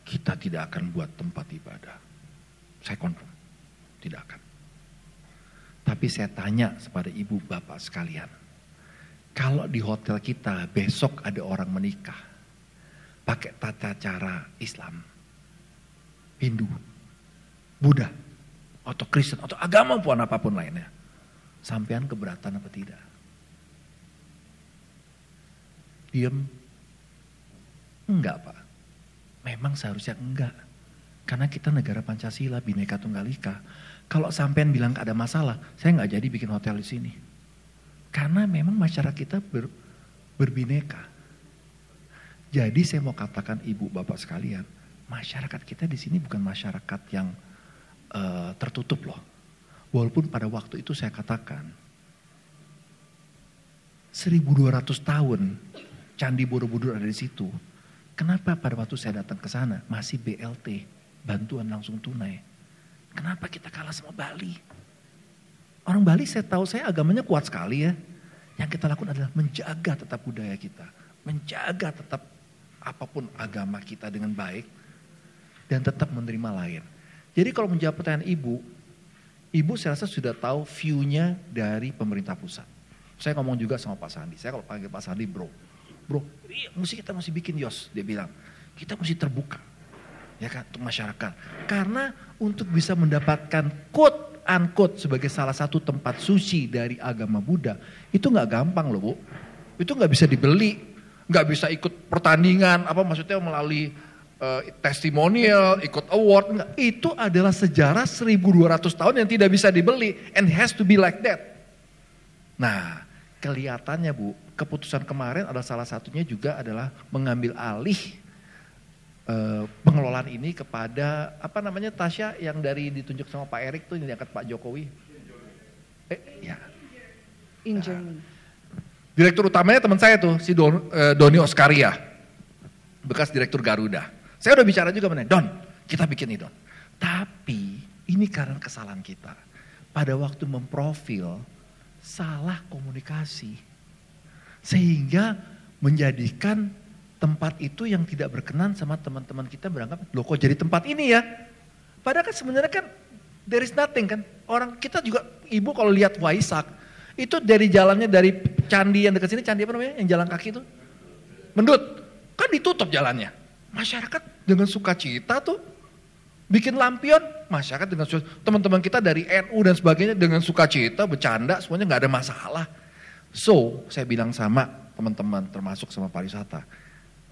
kita tidak akan buat tempat ibadah. Saya confirm, tidak akan. Tapi saya tanya kepada ibu bapak sekalian, kalau di hotel kita besok ada orang menikah, pakai tata cara Islam, Hindu, Buddha, atau Kristen, atau agama pun apapun lainnya, sampean keberatan apa tidak? Diam? Enggak Pak, memang seharusnya enggak. Karena kita negara Pancasila, Bhinneka Tunggal Ika. Kalau sampean bilang gak ada masalah, saya gak jadi bikin hotel di sini. Karena memang masyarakat kita berbineka. Jadi saya mau katakan ibu bapak sekalian, masyarakat kita di sini bukan masyarakat yang tertutup loh. Walaupun pada waktu itu saya katakan 1200 tahun Candi Borobudur ada di situ. Kenapa pada waktu saya datang ke sana masih BLT, bantuan langsung tunai? Kenapa kita kalah sama Bali? Orang Bali saya tahu saya agamanya kuat sekali ya. Yang kita lakukan adalah menjaga tetap budaya kita, menjaga tetap apapun agama kita dengan baik dan tetap menerima lain. Jadi kalau menjawab pertanyaan ibu saya rasa sudah tahu view-nya dari pemerintah pusat. Saya ngomong juga sama Pak Sandi, saya kalau panggil Pak Sandi bro, kita mesti bikin Yos, dia bilang, kita mesti terbuka, ya kan, untuk masyarakat. Karena untuk bisa mendapatkan quote unquote sebagai salah satu tempat suci dari agama Buddha, itu nggak gampang loh Bu, itu nggak bisa dibeli, nggak bisa ikut pertandingan, maksudnya melalui testimonial, ikut award, enggak. Itu adalah sejarah 1200 tahun yang tidak bisa dibeli and has to be like that. Nah, kelihatannya Bu, keputusan kemarin adalah salah satunya juga adalah mengambil alih pengelolaan ini kepada Tasya yang dari ditunjuk sama Pak Erik tuh yang diangkat Pak Jokowi. Ya. In Germany. Direktur utamanya teman saya tuh si Doni Oskaria, bekas direktur Garuda. Saya udah bicara juga mengenai, Don, kita bikin nih Don. Tapi ini karena kesalahan kita. Pada waktu memprofil, salah komunikasi. Sehingga menjadikan tempat itu yang tidak berkenan sama teman-teman kita berangkat, loh kok jadi tempat ini ya? Padahal kan sebenarnya kan there is nothing kan. Orang kita juga, ibu kalau lihat Waisak, itu dari jalannya dari candi yang dekat sini, candi apa namanya yang jalan kaki itu? Mendut, kan ditutup jalannya. Masyarakat dengan sukacita tuh bikin lampion, masyarakat dengan teman-teman kita dari NU dan sebagainya dengan sukacita bercanda semuanya nggak ada masalah. So saya bilang sama teman-teman termasuk sama pariwisata,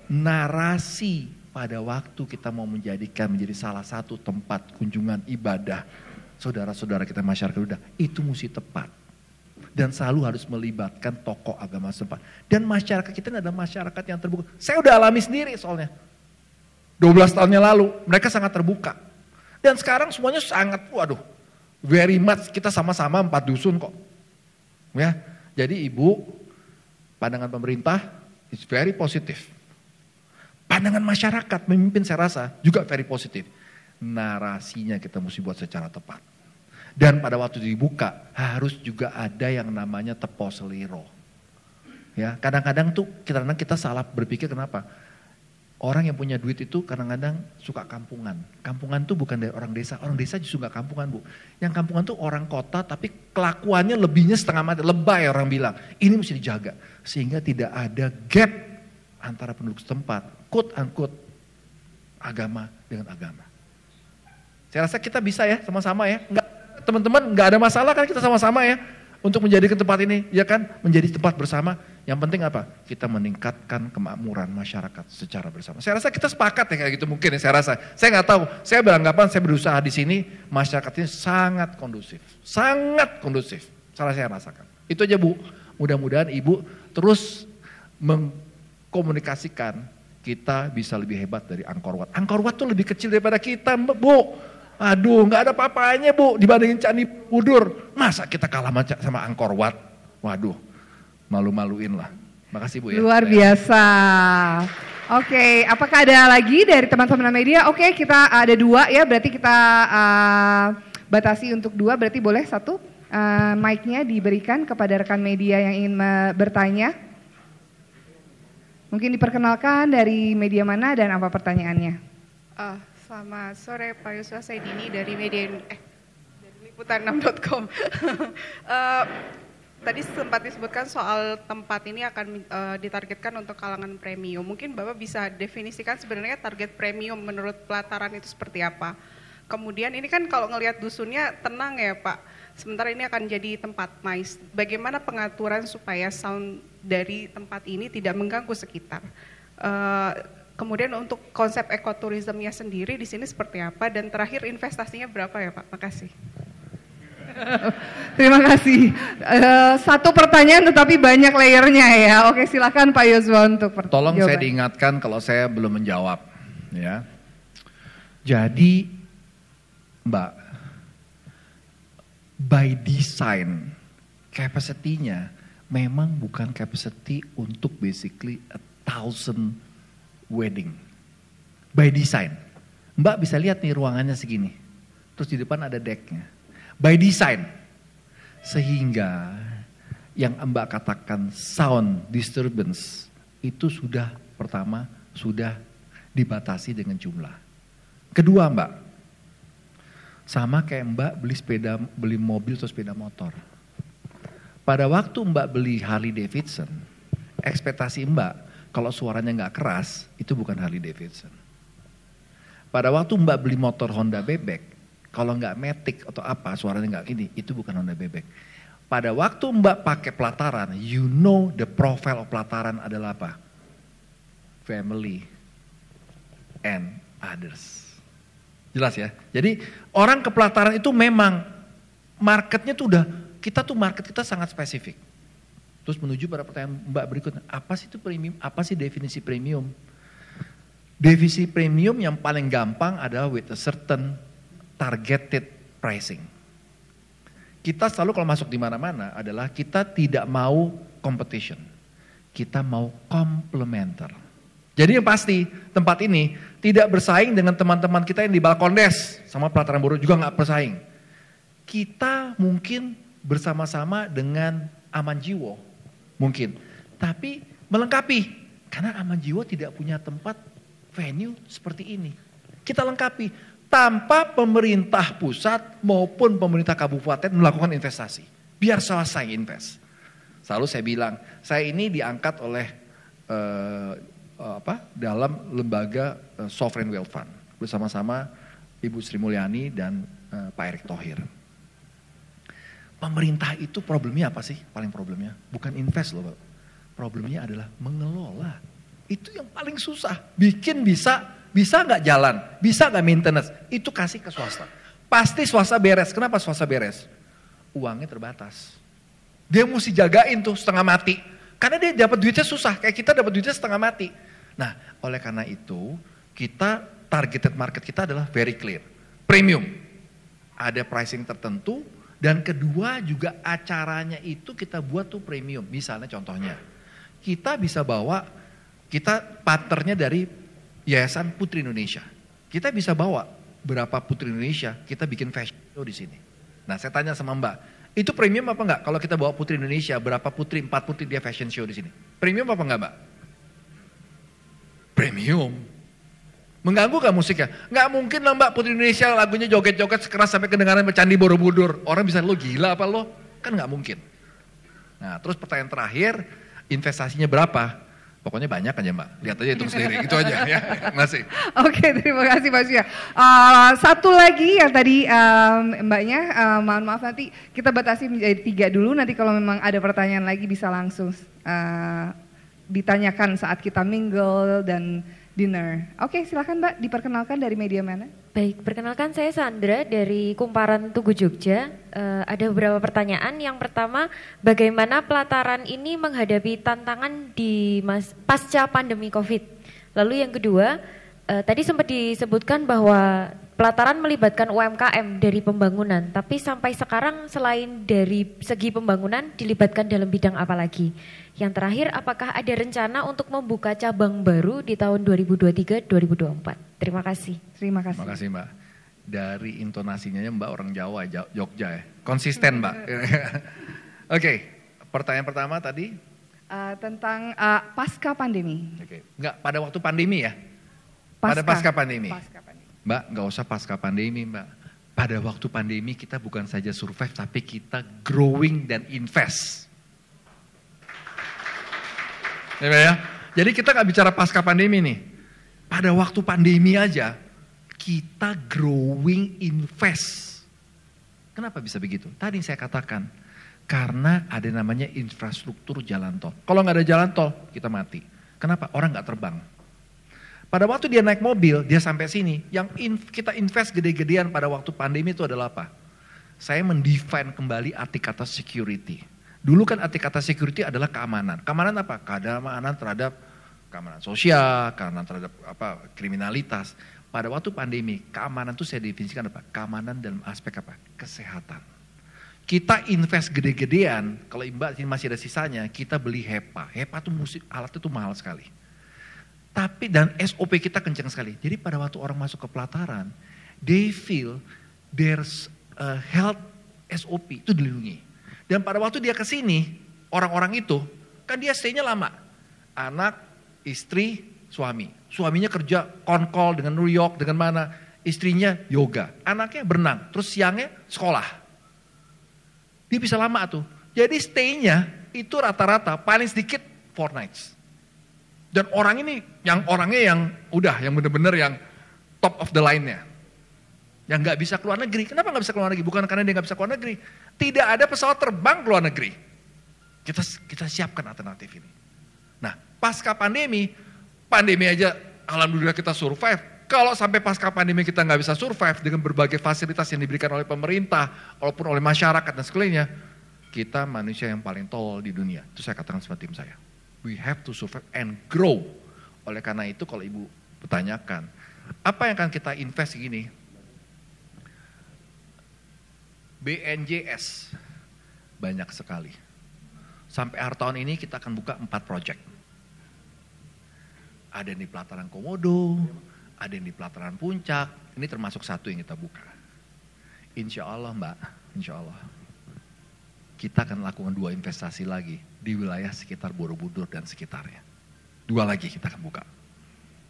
narasi pada waktu kita mau menjadikan menjadi salah satu tempat kunjungan ibadah saudara-saudara kita masyarakat udah itu mesti tepat dan selalu harus melibatkan tokoh agama setempat dan masyarakat kita ini adalah masyarakat yang terbuka. Saya udah alami sendiri soalnya. 12 tahun yang lalu, mereka sangat terbuka. Dan sekarang semuanya sangat, very much kita sama-sama 4 dusun kok. Ya, jadi ibu, pandangan pemerintah is very positif. Pandangan masyarakat, memimpin saya rasa juga very positif. Narasinya kita mesti buat secara tepat. Dan pada waktu dibuka, harus juga ada yang namanya tepo seliro. Ya, kadang-kadang tuh kita salah berpikir kenapa? Orang yang punya duit itu kadang-kadang suka kampungan. Kampungan tuh bukan dari orang desa justru gak kampungan Bu. Yang kampungan tuh orang kota tapi kelakuannya lebihnya setengah mati, lebay orang bilang. Ini mesti dijaga sehingga tidak ada gap antara penduduk setempat, quote unquote agama dengan agama. Saya rasa kita bisa ya sama-sama ya. Teman-teman nggak ada masalah kan kita sama-sama ya untuk menjadikan tempat ini ya kan menjadi tempat bersama. Yang penting apa? Kita meningkatkan kemakmuran masyarakat secara bersama. Saya rasa kita sepakat ya kayak gitu mungkin ya, saya rasa. Saya nggak tahu, saya beranggapan saya berusaha di sini, masyarakatnya sangat kondusif. Sangat kondusif, saya rasakan. Itu aja Bu, mudah-mudahan Ibu terus mengkomunikasikan kita bisa lebih hebat dari Angkor Wat. Angkor Wat tuh lebih kecil daripada kita Bu. Aduh, nggak ada apa-apanya Bu dibandingin Candi Borobudur. Masa kita kalah sama Angkor Wat? Waduh, malu-maluin lah. Makasih Bu ya. Luar biasa. Oke, apakah ada lagi dari teman-teman media? Oke, kita ada 2 ya, berarti kita batasi untuk 2, berarti boleh 1 mic-nya diberikan kepada rekan media yang ingin bertanya. Mungkin diperkenalkan dari media mana dan apa pertanyaannya? Selamat sore Pak Yuswa, saya Dini dari dari liputan6.com. Tadi sempat disebutkan soal tempat ini akan ditargetkan untuk kalangan premium. Mungkin Bapak bisa definisikan sebenarnya target premium menurut pelataran itu seperti apa? Kemudian ini kan kalau ngelihat dusunnya tenang ya Pak, sementara ini akan jadi tempat mais. Bagaimana pengaturan supaya sound dari tempat ini tidak mengganggu sekitar? Kemudian untuk konsep ekoturismenya sendiri di sini seperti apa? Dan terakhir investasinya berapa ya Pak? Makasih. Terima kasih. 1 pertanyaan tetapi banyak layernya ya. Oke, silakan Pak Yosua untuk Tolong jawaban. saya diingatkan kalau saya belum menjawab. Ya. Jadi Mbak, by design capacity-nya memang bukan capacity untuk basically 1,000 wedding. By design. Mbak bisa lihat nih ruangannya segini. Terus di depan ada decknya. By design. Sehingga yang Mbak katakan sound disturbance itu sudah pertama sudah dibatasi dengan jumlah. Kedua Mbak, sama kayak Mbak beli mobil atau sepeda motor. Pada waktu Mbak beli Harley Davidson, ekspektasi Mbak kalau suaranya nggak keras, itu bukan Harley Davidson. Pada waktu Mbak beli motor Honda Bebek, kalau nggak Matic atau apa, suaranya nggak ini, itu bukan Honda Bebek. Pada waktu Mbak pakai pelataran, you know the profile of pelataran adalah apa? Family and others. Jelas ya? Jadi orang ke pelataran itu memang marketnya tuh market kita sangat spesifik. Terus menuju pada pertanyaan Mbak berikutnya, apa sih itu premium? Apa sih definisi premium? Definisi premium yang paling gampang adalah with a certain targeted pricing. Kita selalu kalau masuk di mana-mana adalah kita tidak mau competition. Kita mau complementer. Jadi yang pasti tempat ini tidak bersaing dengan teman-teman kita yang di Balkondes sama pelataran Borobudur juga nggak bersaing. Kita mungkin bersama-sama dengan Aman Jiwo. Mungkin, tapi melengkapi karena Aman Jiwo tidak punya tempat venue seperti ini. Kita lengkapi tanpa pemerintah pusat maupun pemerintah kabupaten melakukan investasi. Biar swasta yang invest. Selalu saya bilang, saya ini diangkat oleh dalam lembaga Sovereign Wealth Fund bersama-sama Ibu Sri Mulyani dan Pak Erick Thohir. Pemerintah itu problemnya apa sih? Paling problemnya bukan invest loh Pak. Problemnya adalah mengelola. Itu yang paling susah. Bikin bisa nggak jalan, bisa nggak maintenance. Itu kasih ke swasta. Pasti swasta beres. Kenapa swasta beres? Uangnya terbatas. Dia mesti jagain tuh setengah mati. Karena dia dapat duitnya susah. Kayak kita dapat duitnya setengah mati. Nah, oleh karena itu kita targeted market kita adalah very clear. Premium. Ada pricing tertentu. Dan kedua juga acaranya itu kita buat tuh premium. Misalnya contohnya, kita bisa bawa, kita partnernya dari Yayasan Putri Indonesia. Kita bisa bawa berapa Putri Indonesia, kita bikin fashion show di sini. Nah saya tanya sama Mbak, itu premium apa enggak? Kalau kita bawa Putri Indonesia, berapa putri, 4 putri dia fashion show di sini. Premium apa enggak Mbak? Premium. Mengganggu gak musiknya? Gak mungkin lah Mbak Putri Indonesia lagunya joget-joget sekeras sampai kedengaran Candi Borobudur. Orang bisa lo gila apa lo? Kan gak mungkin. Nah terus pertanyaan terakhir, investasinya berapa? Pokoknya banyak aja Mbak, lihat aja itu sendiri, itu aja ya. Masih. Oke, terima kasih Pak Suya. Satu lagi yang tadi Mbaknya, mohon maaf nanti kita batasi menjadi 3 dulu, nanti kalau memang ada pertanyaan lagi bisa langsung ditanyakan saat kita mingle dan dinner. Oke, silakan Mbak, diperkenalkan dari media mana? Baik, perkenalkan saya Sandra dari Kumparan Tugu Jogja. Ada beberapa pertanyaan. Yang pertama, bagaimana pelataran ini menghadapi tantangan di pasca pandemi COVID? Lalu yang kedua, tadi sempat disebutkan bahwa pelataran melibatkan UMKM dari pembangunan, tapi sampai sekarang selain dari segi pembangunan dilibatkan dalam bidang apa lagi? Yang terakhir, apakah ada rencana untuk membuka cabang baru di tahun 2023-2024? Terima kasih. Terima kasih. Terima kasih Mbak. Dari intonasinya Mbak orang Jawa, Jogja ya. Konsisten Mbak. Oke, pertanyaan pertama tadi? Tentang pasca pandemi. Oke. Enggak, pada waktu pandemi ya? Pada pasca pandemi. Mbak, nggak usah pasca pandemi Mbak. Pada waktu pandemi kita bukan saja survive, tapi kita growing dan invest. Ya. Jadi kita nggak bicara pasca pandemi nih. Pada waktu pandemi aja, kita growing invest. Kenapa bisa begitu? Tadi saya katakan, karena ada namanya infrastruktur jalan tol. Kalau nggak ada jalan tol, kita mati. Kenapa? Orang nggak terbang. Pada waktu dia naik mobil, dia sampai sini, yang kita invest gede-gedean pada waktu pandemi itu adalah apa? Saya mendefine kembali arti kata security. Dulu kan arti kata security adalah keamanan. Keamanan apa? Keamanan terhadap keamanan sosial, keamanan terhadap kriminalitas. Pada waktu pandemi, keamanan itu saya definisikan apa? Keamanan dalam aspek apa? Kesehatan. Kita invest gede-gedean, kalau Mbak masih ada sisanya, kita beli HEPA. HEPA itu alatnya itu mahal sekali. Tapi dan SOP kita kencang sekali. Jadi pada waktu orang masuk ke pelataran, they feel there's a health SOP itu dilindungi. Dan pada waktu dia ke sini, orang-orang itu kan dia stay-nya lama. Anak, istri, suami. Suaminya kerja on-call dengan New York, dengan mana. Istrinya yoga. Anaknya berenang. Terus siangnya sekolah. Dia bisa lama tuh. Jadi stay-nya itu rata-rata paling sedikit 4 nights. Dan orang ini, orangnya yang udah, yang bener-bener yang top of the line-nya. Yang gak bisa keluar negeri. Kenapa gak bisa keluar negeri? Bukan karena dia gak bisa keluar negeri. Tidak ada pesawat terbang keluar negeri. Kita siapkan alternatif ini. Nah, pasca pandemi aja alhamdulillah kita survive. Kalau sampai pasca pandemi kita nggak bisa survive dengan berbagai fasilitas yang diberikan oleh pemerintah, walaupun oleh masyarakat dan sekelilingnya, kita manusia yang paling tolol di dunia. Itu saya katakan sama tim saya. We have to survive and grow. Oleh karena itu kalau Ibu bertanyakan, apa yang akan kita invest gini? BNJS, banyak sekali. Sampai akhir tahun ini kita akan buka 4 project. Ada yang di pelataran Komodo, ada yang di pelataran Puncak, ini termasuk satu yang kita buka. Insya Allah Mbak, insya Allah. Kita akan lakukan 2 investasi lagi di wilayah sekitar Borobudur dan sekitarnya. 2 lagi kita akan buka.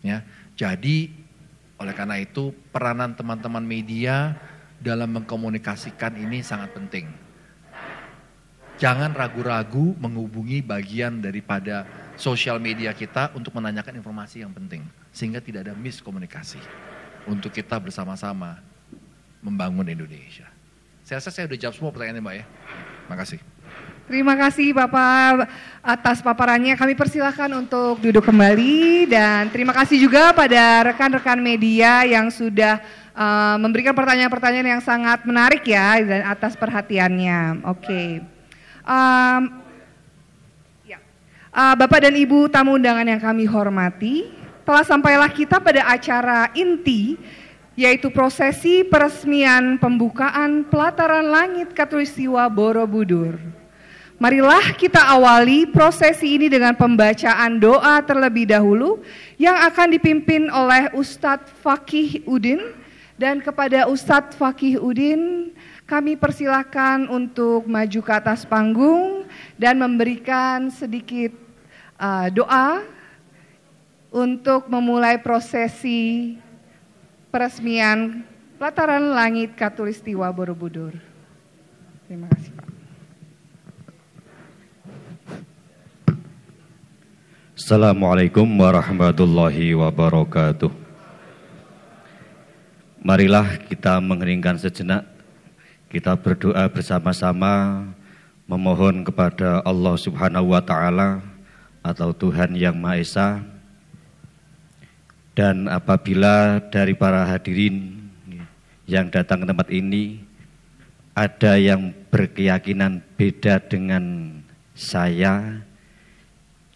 Ya, jadi oleh karena itu peranan teman-teman media dalam mengkomunikasikan ini sangat penting. Jangan ragu-ragu menghubungi bagian daripada sosial media kita untuk menanyakan informasi yang penting. Sehingga tidak ada miskomunikasi. Untuk kita bersama-sama membangun Indonesia. Saya rasa saya udah jawab semua pertanyaannya Mbak ya. Makasih. Terima kasih Bapak atas paparannya. Kami persilahkan untuk duduk kembali dan terima kasih juga pada rekan-rekan media yang sudah memberikan pertanyaan-pertanyaan yang sangat menarik ya dan atas perhatiannya. Oke. Bapak dan Ibu tamu undangan yang kami hormati, telah sampailah kita pada acara inti yaitu prosesi peresmian pembukaan pelataran langit Katulistiwa Borobudur. Marilah kita awali prosesi ini dengan pembacaan doa terlebih dahulu yang akan dipimpin oleh Ustadz Fakih Udin. Dan kepada Ustadz Fakih Udin kami persilahkan untuk maju ke atas panggung dan memberikan sedikit doa untuk memulai prosesi peresmian pelataran langit Katulistiwa Borobudur. Terima kasih Pak. Assalamualaikum warahmatullahi wabarakatuh. Marilah kita mengheningkan sejenak, kita berdoa bersama-sama memohon kepada Allah Subhanahu wa Ta'ala atau Tuhan Yang Maha Esa. Dan apabila dari para hadirin yang datang ke tempat ini ada yang berkeyakinan beda dengan saya,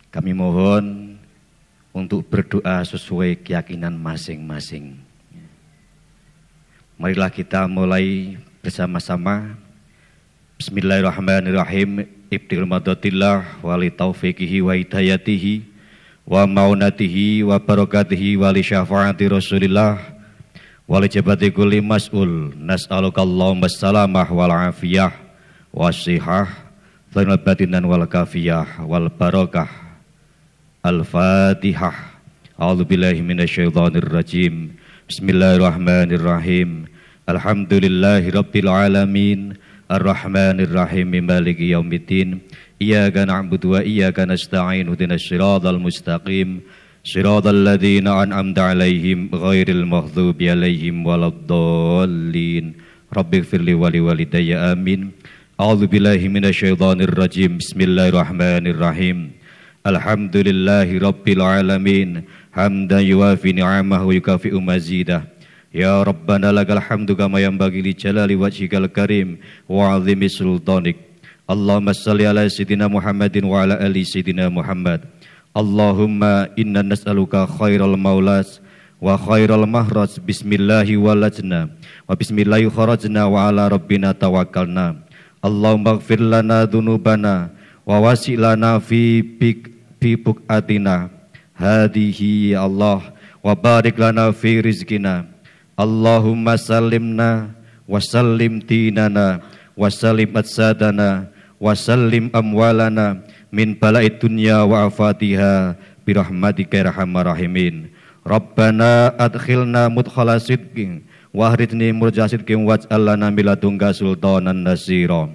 kami mohon untuk berdoa sesuai keyakinan masing-masing. Marilah kita mulai bersama-sama. Bismillahirrahmanirrahim. Ibtil madatillah wa li taufiqihi wa hidayatihi wa maunatihi wa barakatihi wa li syafaati Rasulillah wa li jabati kulli mas'ul. Nas'alukallahumma salamah wal afiyah wa sihah wa batinan wal kafiyah wal barakah. Al-Fatihah. A'udzubillahi minasyaitonir rajim. Bismillahirrahmanirrahim. Alhamdulillahirabbil alamin. Ar-Rahmanir Rahim. Maliki yaumiddin. Iyyaka na'budu wa iyyaka nasta'in. Ihdinas siratal mustaqim. Siratal ladzina an'amta 'alaihim ghairil maghdubi 'alaihim waladdallin. Rabbighfirli wa liwalidayya amin. A'udzubillahi minasyaitonir rajim. Bismillahirrahmanirrahim. Alhamdulillahi Rabbil Alamin. Hamdan yuwafi ni'amahu wa yukafi'u mazidah. Ya Rabbana lakal hamdu kama yanbaghi li jalali wajhikal karim wa 'azimi sultanik. Allahumma shalli ala sayyidina Muhammadin wa ala ali sayyidina Muhammad. Allahumma inna nas'aluka khairal maulas wa khairal mahraj. Bismillahi walajna wa bismillahi kharajna wa ala rabbina tawakkalna. Allahumma ighfir lana dhunubana wa wasi' lana fi bukatina hadihi ya Allah wa barik lana fi rizkina. Allahumma salimna wa sallim dinana wa salim adsadana wa sallim amwalana min bala'id dunya wa afatiha birahmatika ya arhamar rahimin. Rabbana adkhilna mudkhala sidqin wa ahrijni murja sidqin waj'al lana min ladunka sultanan nasira.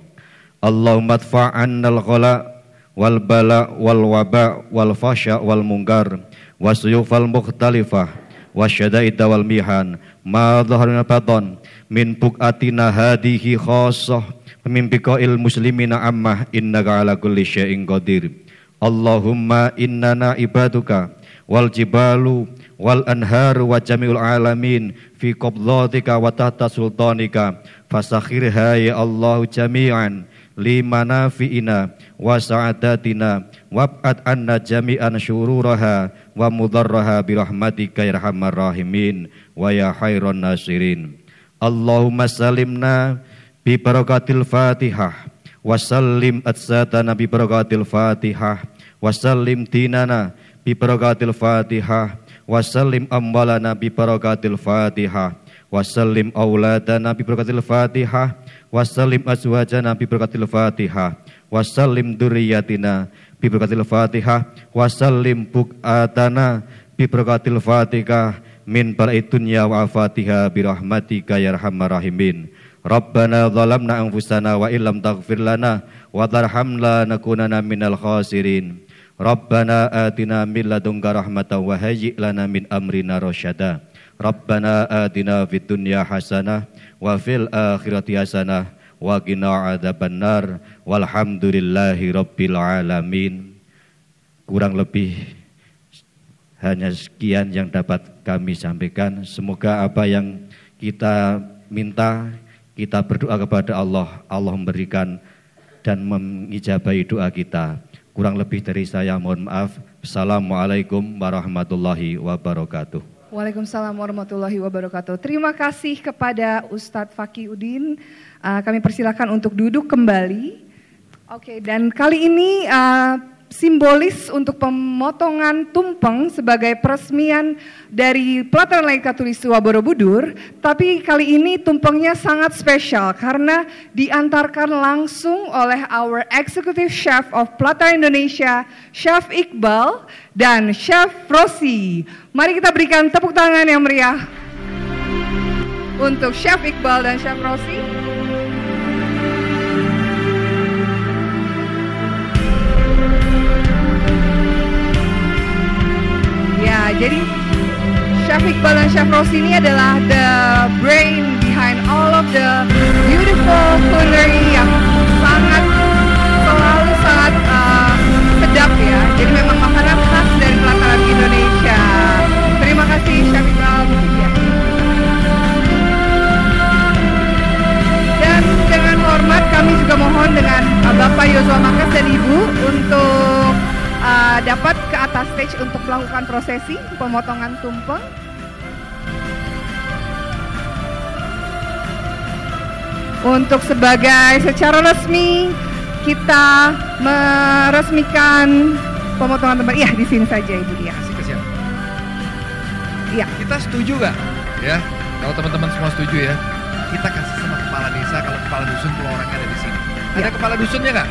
Allahumma adfa'annal ghala wal bala wal waba wal fasya wal mungkar wasyufal mukhtalifah wasyadaida wal mihan ma dhahrina baton min bukatina hadihi khassah min biqail muslimina ammah innaka ala kulli syai'in qadir. Allahumma innana ibaduka wal jibalu wal anharu wa jami'ul alamin fi qabdatika wa tahta sultanika fasakhirha ya Allah jami'an limana fi'ina wa sa'adatina wab'ad anna jami'an syururaha wa mudarraha birahmatika ya arhamar rahimin wa ya khairan nasirin. Allahumma salimna bi barakatil Fatihah wa sallim atsatana bi barakatil Fatihah wa sallim dinana bi barakatil Fatihah wa sallim amwalana bi barakatil Fatihah wa sallim auladana bi barakatil Fatihah wa sallim azwajana bi barakatil Fatihah wa sallim dzurriyyatina bi barakatil Fatihah wa sallim buqatana bi barakatil Fatihah min bala'id dunya wa afatiha bi rahmatika ya arhamar rahimin. Rabbana zalamna anfusana wa illam taghfir lana wa tarhamna lanakunanna minal khasirin. Rabbana atina min ladunka rahmatan wa hayyi' lana min amrina rasyada. Rabbana atina fid dunya hasanah wa fil akhirati hasanah wa qina adzabannar walhamdulillahi rabbil alamin. Kurang lebih hanya sekian yang dapat kami sampaikan. Semoga apa yang kita minta, kita berdoa kepada Allah, Allah memberikan dan mengijabahi doa kita. Kurang lebih dari saya mohon maaf. Assalamualaikum warahmatullahi wabarakatuh. Waalaikumsalam warahmatullahi wabarakatuh. Terima kasih kepada Ustadz Fakiuddin. Kami persilakan untuk duduk kembali. Oke, dan kali ini simbolis untuk pemotongan tumpeng sebagai peresmian dari Pelataran Langit Khatulistiwa Borobudur. Tapi kali ini tumpengnya sangat spesial karena diantarkan langsung oleh our Executive Chef of Pelataran Indonesia, Chef Iqbal dan Chef Rosi. Mari kita berikan tepuk tangan yang meriah untuk Chef Iqbal dan Chef Rosi. Iqbal dan Chef Rossi ini adalah the brain behind all of the beautiful culinary yang selalu sangat sedap ya. Jadi memang makanan khas dari Pelataran Indonesia. Terima kasih Chef Iqbal. Ya. Dan dengan hormat kami juga mohon dengan Bapak Yosua Makas dan Ibu untuk dapat ke atas stage untuk melakukan prosesi pemotongan tumpeng. Untuk secara resmi kita meresmikan pemotongan tumpeng. Iya, di sini saja Ibu Dia. Kasih ke siapa? Iya. Kita setuju nggak? Ya, kalau teman-teman semua setuju ya, kita kasih sama kepala desa kalau kepala dusun kalau orangnya ada di sini. Ada kepala dusunnya nggak?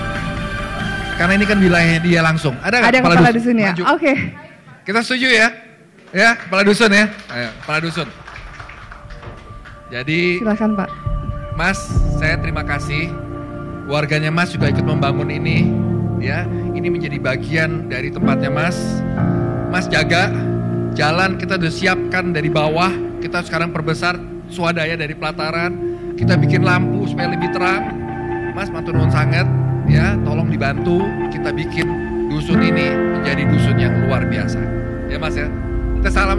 Karena ini kan wilayahnya dia langsung. Ada nggak kepala dusun ya? Oke. Kita setuju ya? Ya, kepala dusun ya. Ayo, kepala dusun. Jadi. Silakan Pak. Mas, saya terima kasih. Warganya Mas juga ikut membangun ini. Ya, ini menjadi bagian dari tempatnya Mas. Mas jaga jalan kita udah siapkan dari bawah. Kita sekarang perbesar swadaya dari pelataran. Kita bikin lampu supaya lebih terang. Mas matur nuwun sangat. Ya, tolong dibantu kita bikin dusun ini menjadi dusun yang luar biasa. Ya Mas ya.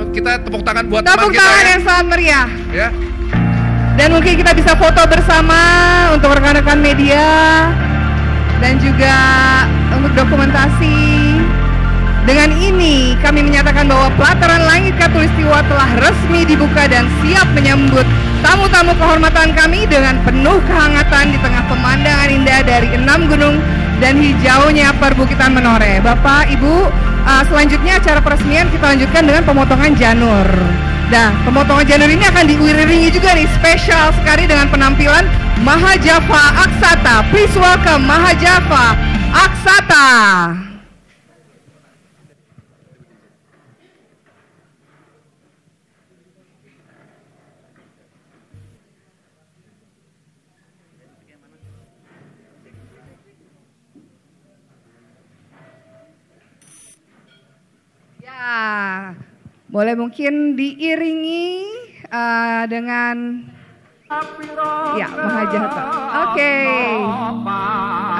Kita tepuk tangan buat teman kita. Tepuk tangan yang sangat meriah. Ya. Dan mungkin kita bisa foto bersama untuk rekan-rekan media dan juga untuk dokumentasi. Dengan ini kami menyatakan bahwa Pelataran Langit Khatulistiwa telah resmi dibuka dan siap menyambut tamu-tamu kehormatan kami dengan penuh kehangatan di tengah pemandangan indah dari 6 gunung dan hijaunya perbukitan Menoreh. Bapak, Ibu, selanjutnya acara peresmian kita lanjutkan dengan pemotongan janur. Nah, pemotongan janur ini akan diiringi juga nih spesial sekali dengan penampilan Mahajava Aksata. Please welcome Mahajava Aksata. Ya, boleh mungkin diiringi dengan ya Mahajata. Oke.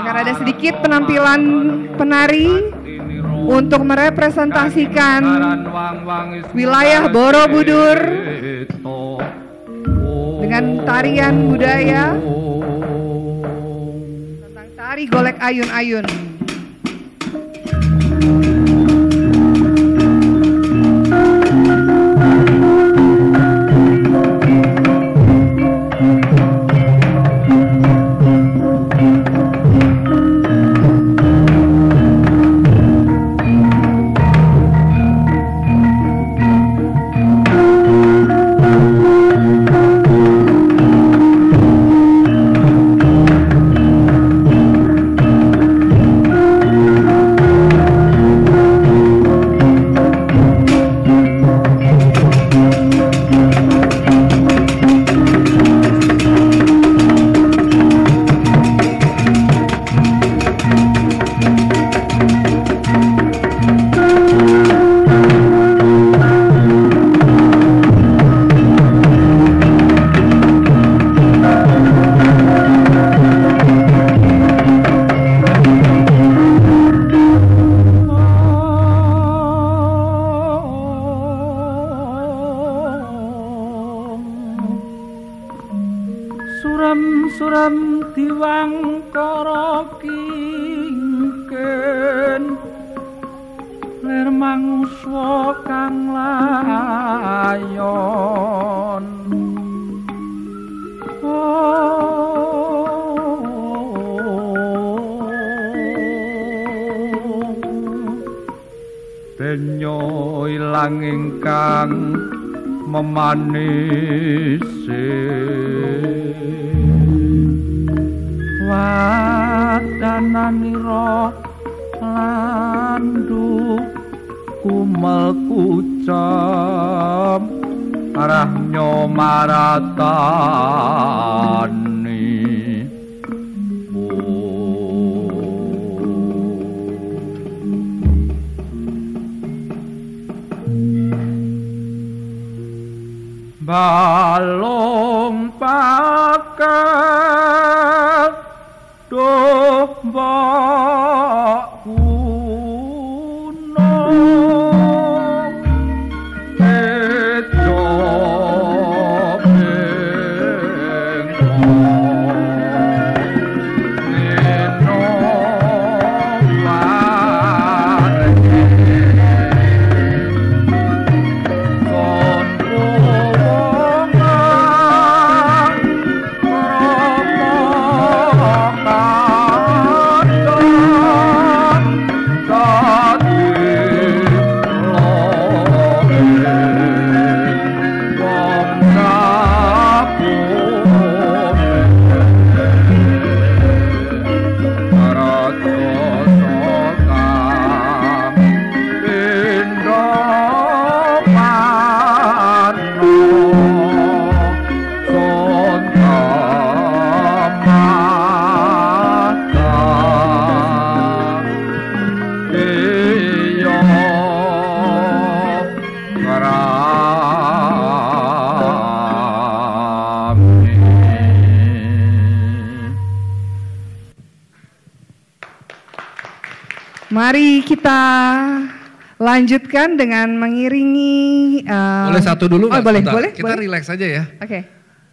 Akan ada sedikit penampilan penari untuk merepresentasikan wilayah Borobudur dengan tarian budaya tentang tari golek ayun-ayun. Memanisi wadananira landu kumel kucem arah nyomaratani kalung pakai domba kuno bejo Mari kita lanjutkan dengan mengiringi. Boleh satu dulu? Oh, boleh, boleh. Kita boleh. relax aja ya. Oke.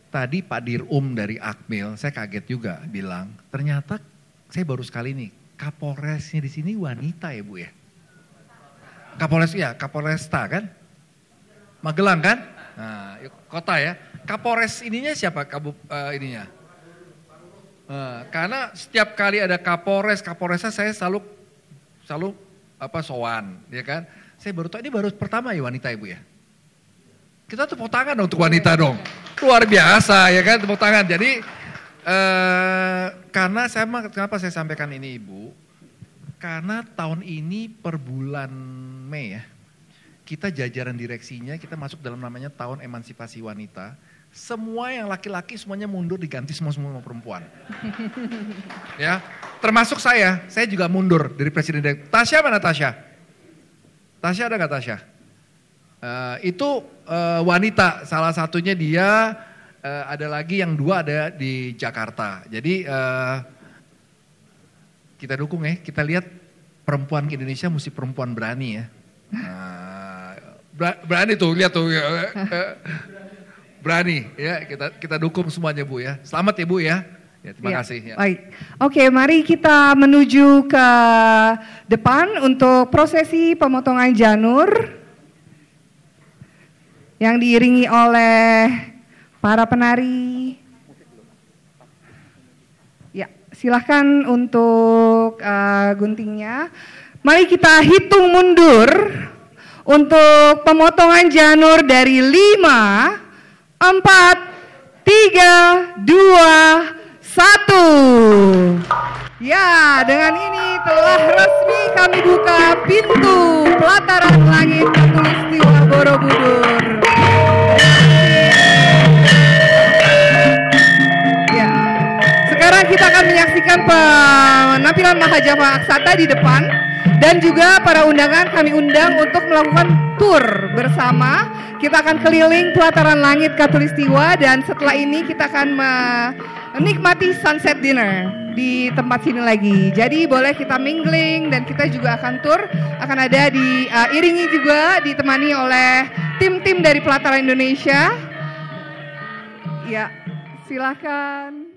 Tadi Pak Dirum dari Akmil, saya kaget juga bilang, ternyata saya baru sekali nih, Kapolresnya di sini wanita ya Bu ya? Kapolres ya, Kapolresta kan? Magelang kan? Nah, kota ya. Kapolres ininya siapa? Ininya? Karena setiap kali ada Kapolresnya saya selalu sowan, ya kan? Saya baru tahu ini baru pertama ya wanita Ibu ya. Kita tepuk tangan dong untuk wanita dong. Luar biasa ya kan tepuk tangan. Jadi karena kenapa saya sampaikan ini Ibu? Karena tahun ini per bulan Mei ya, kita jajaran direksinya kita masuk dalam namanya tahun emansipasi wanita. Semua yang laki-laki semuanya mundur diganti semua perempuan. Ya, termasuk saya juga mundur dari presiden. Tasya mana Tasya? Tasya ada nggak Tasya? Itu wanita, salah satunya dia, ada lagi yang dua ada di Jakarta. Jadi kita dukung ya, kita lihat perempuan ke Indonesia mesti perempuan berani ya. Berani tuh, lihat tuh. Berani ya, kita dukung semuanya Bu ya. Selamat ya Bu ya. Ya, terima kasih. Ya. Baik, oke mari kita menuju ke depan untuk prosesi pemotongan janur yang diiringi oleh para penari. Ya, silahkan untuk guntingnya. Mari kita hitung mundur untuk pemotongan janur dari 5, 4, 3, 2, 1. Ya, dengan ini telah resmi kami buka pintu pelataran langit Katulistiwa Borobudur. Ya, sekarang kita akan menyaksikan penampilan Mahajapa Aksata di depan. Dan juga para undangan kami undang untuk melakukan tour bersama. Kita akan keliling pelataran langit Katulistiwa dan setelah ini kita akan menikmati sunset dinner di tempat sini lagi. Jadi boleh kita mingling dan kita juga akan tour. Akan ada diiringi juga ditemani oleh tim-tim dari pelataran Indonesia. Ya, silakan.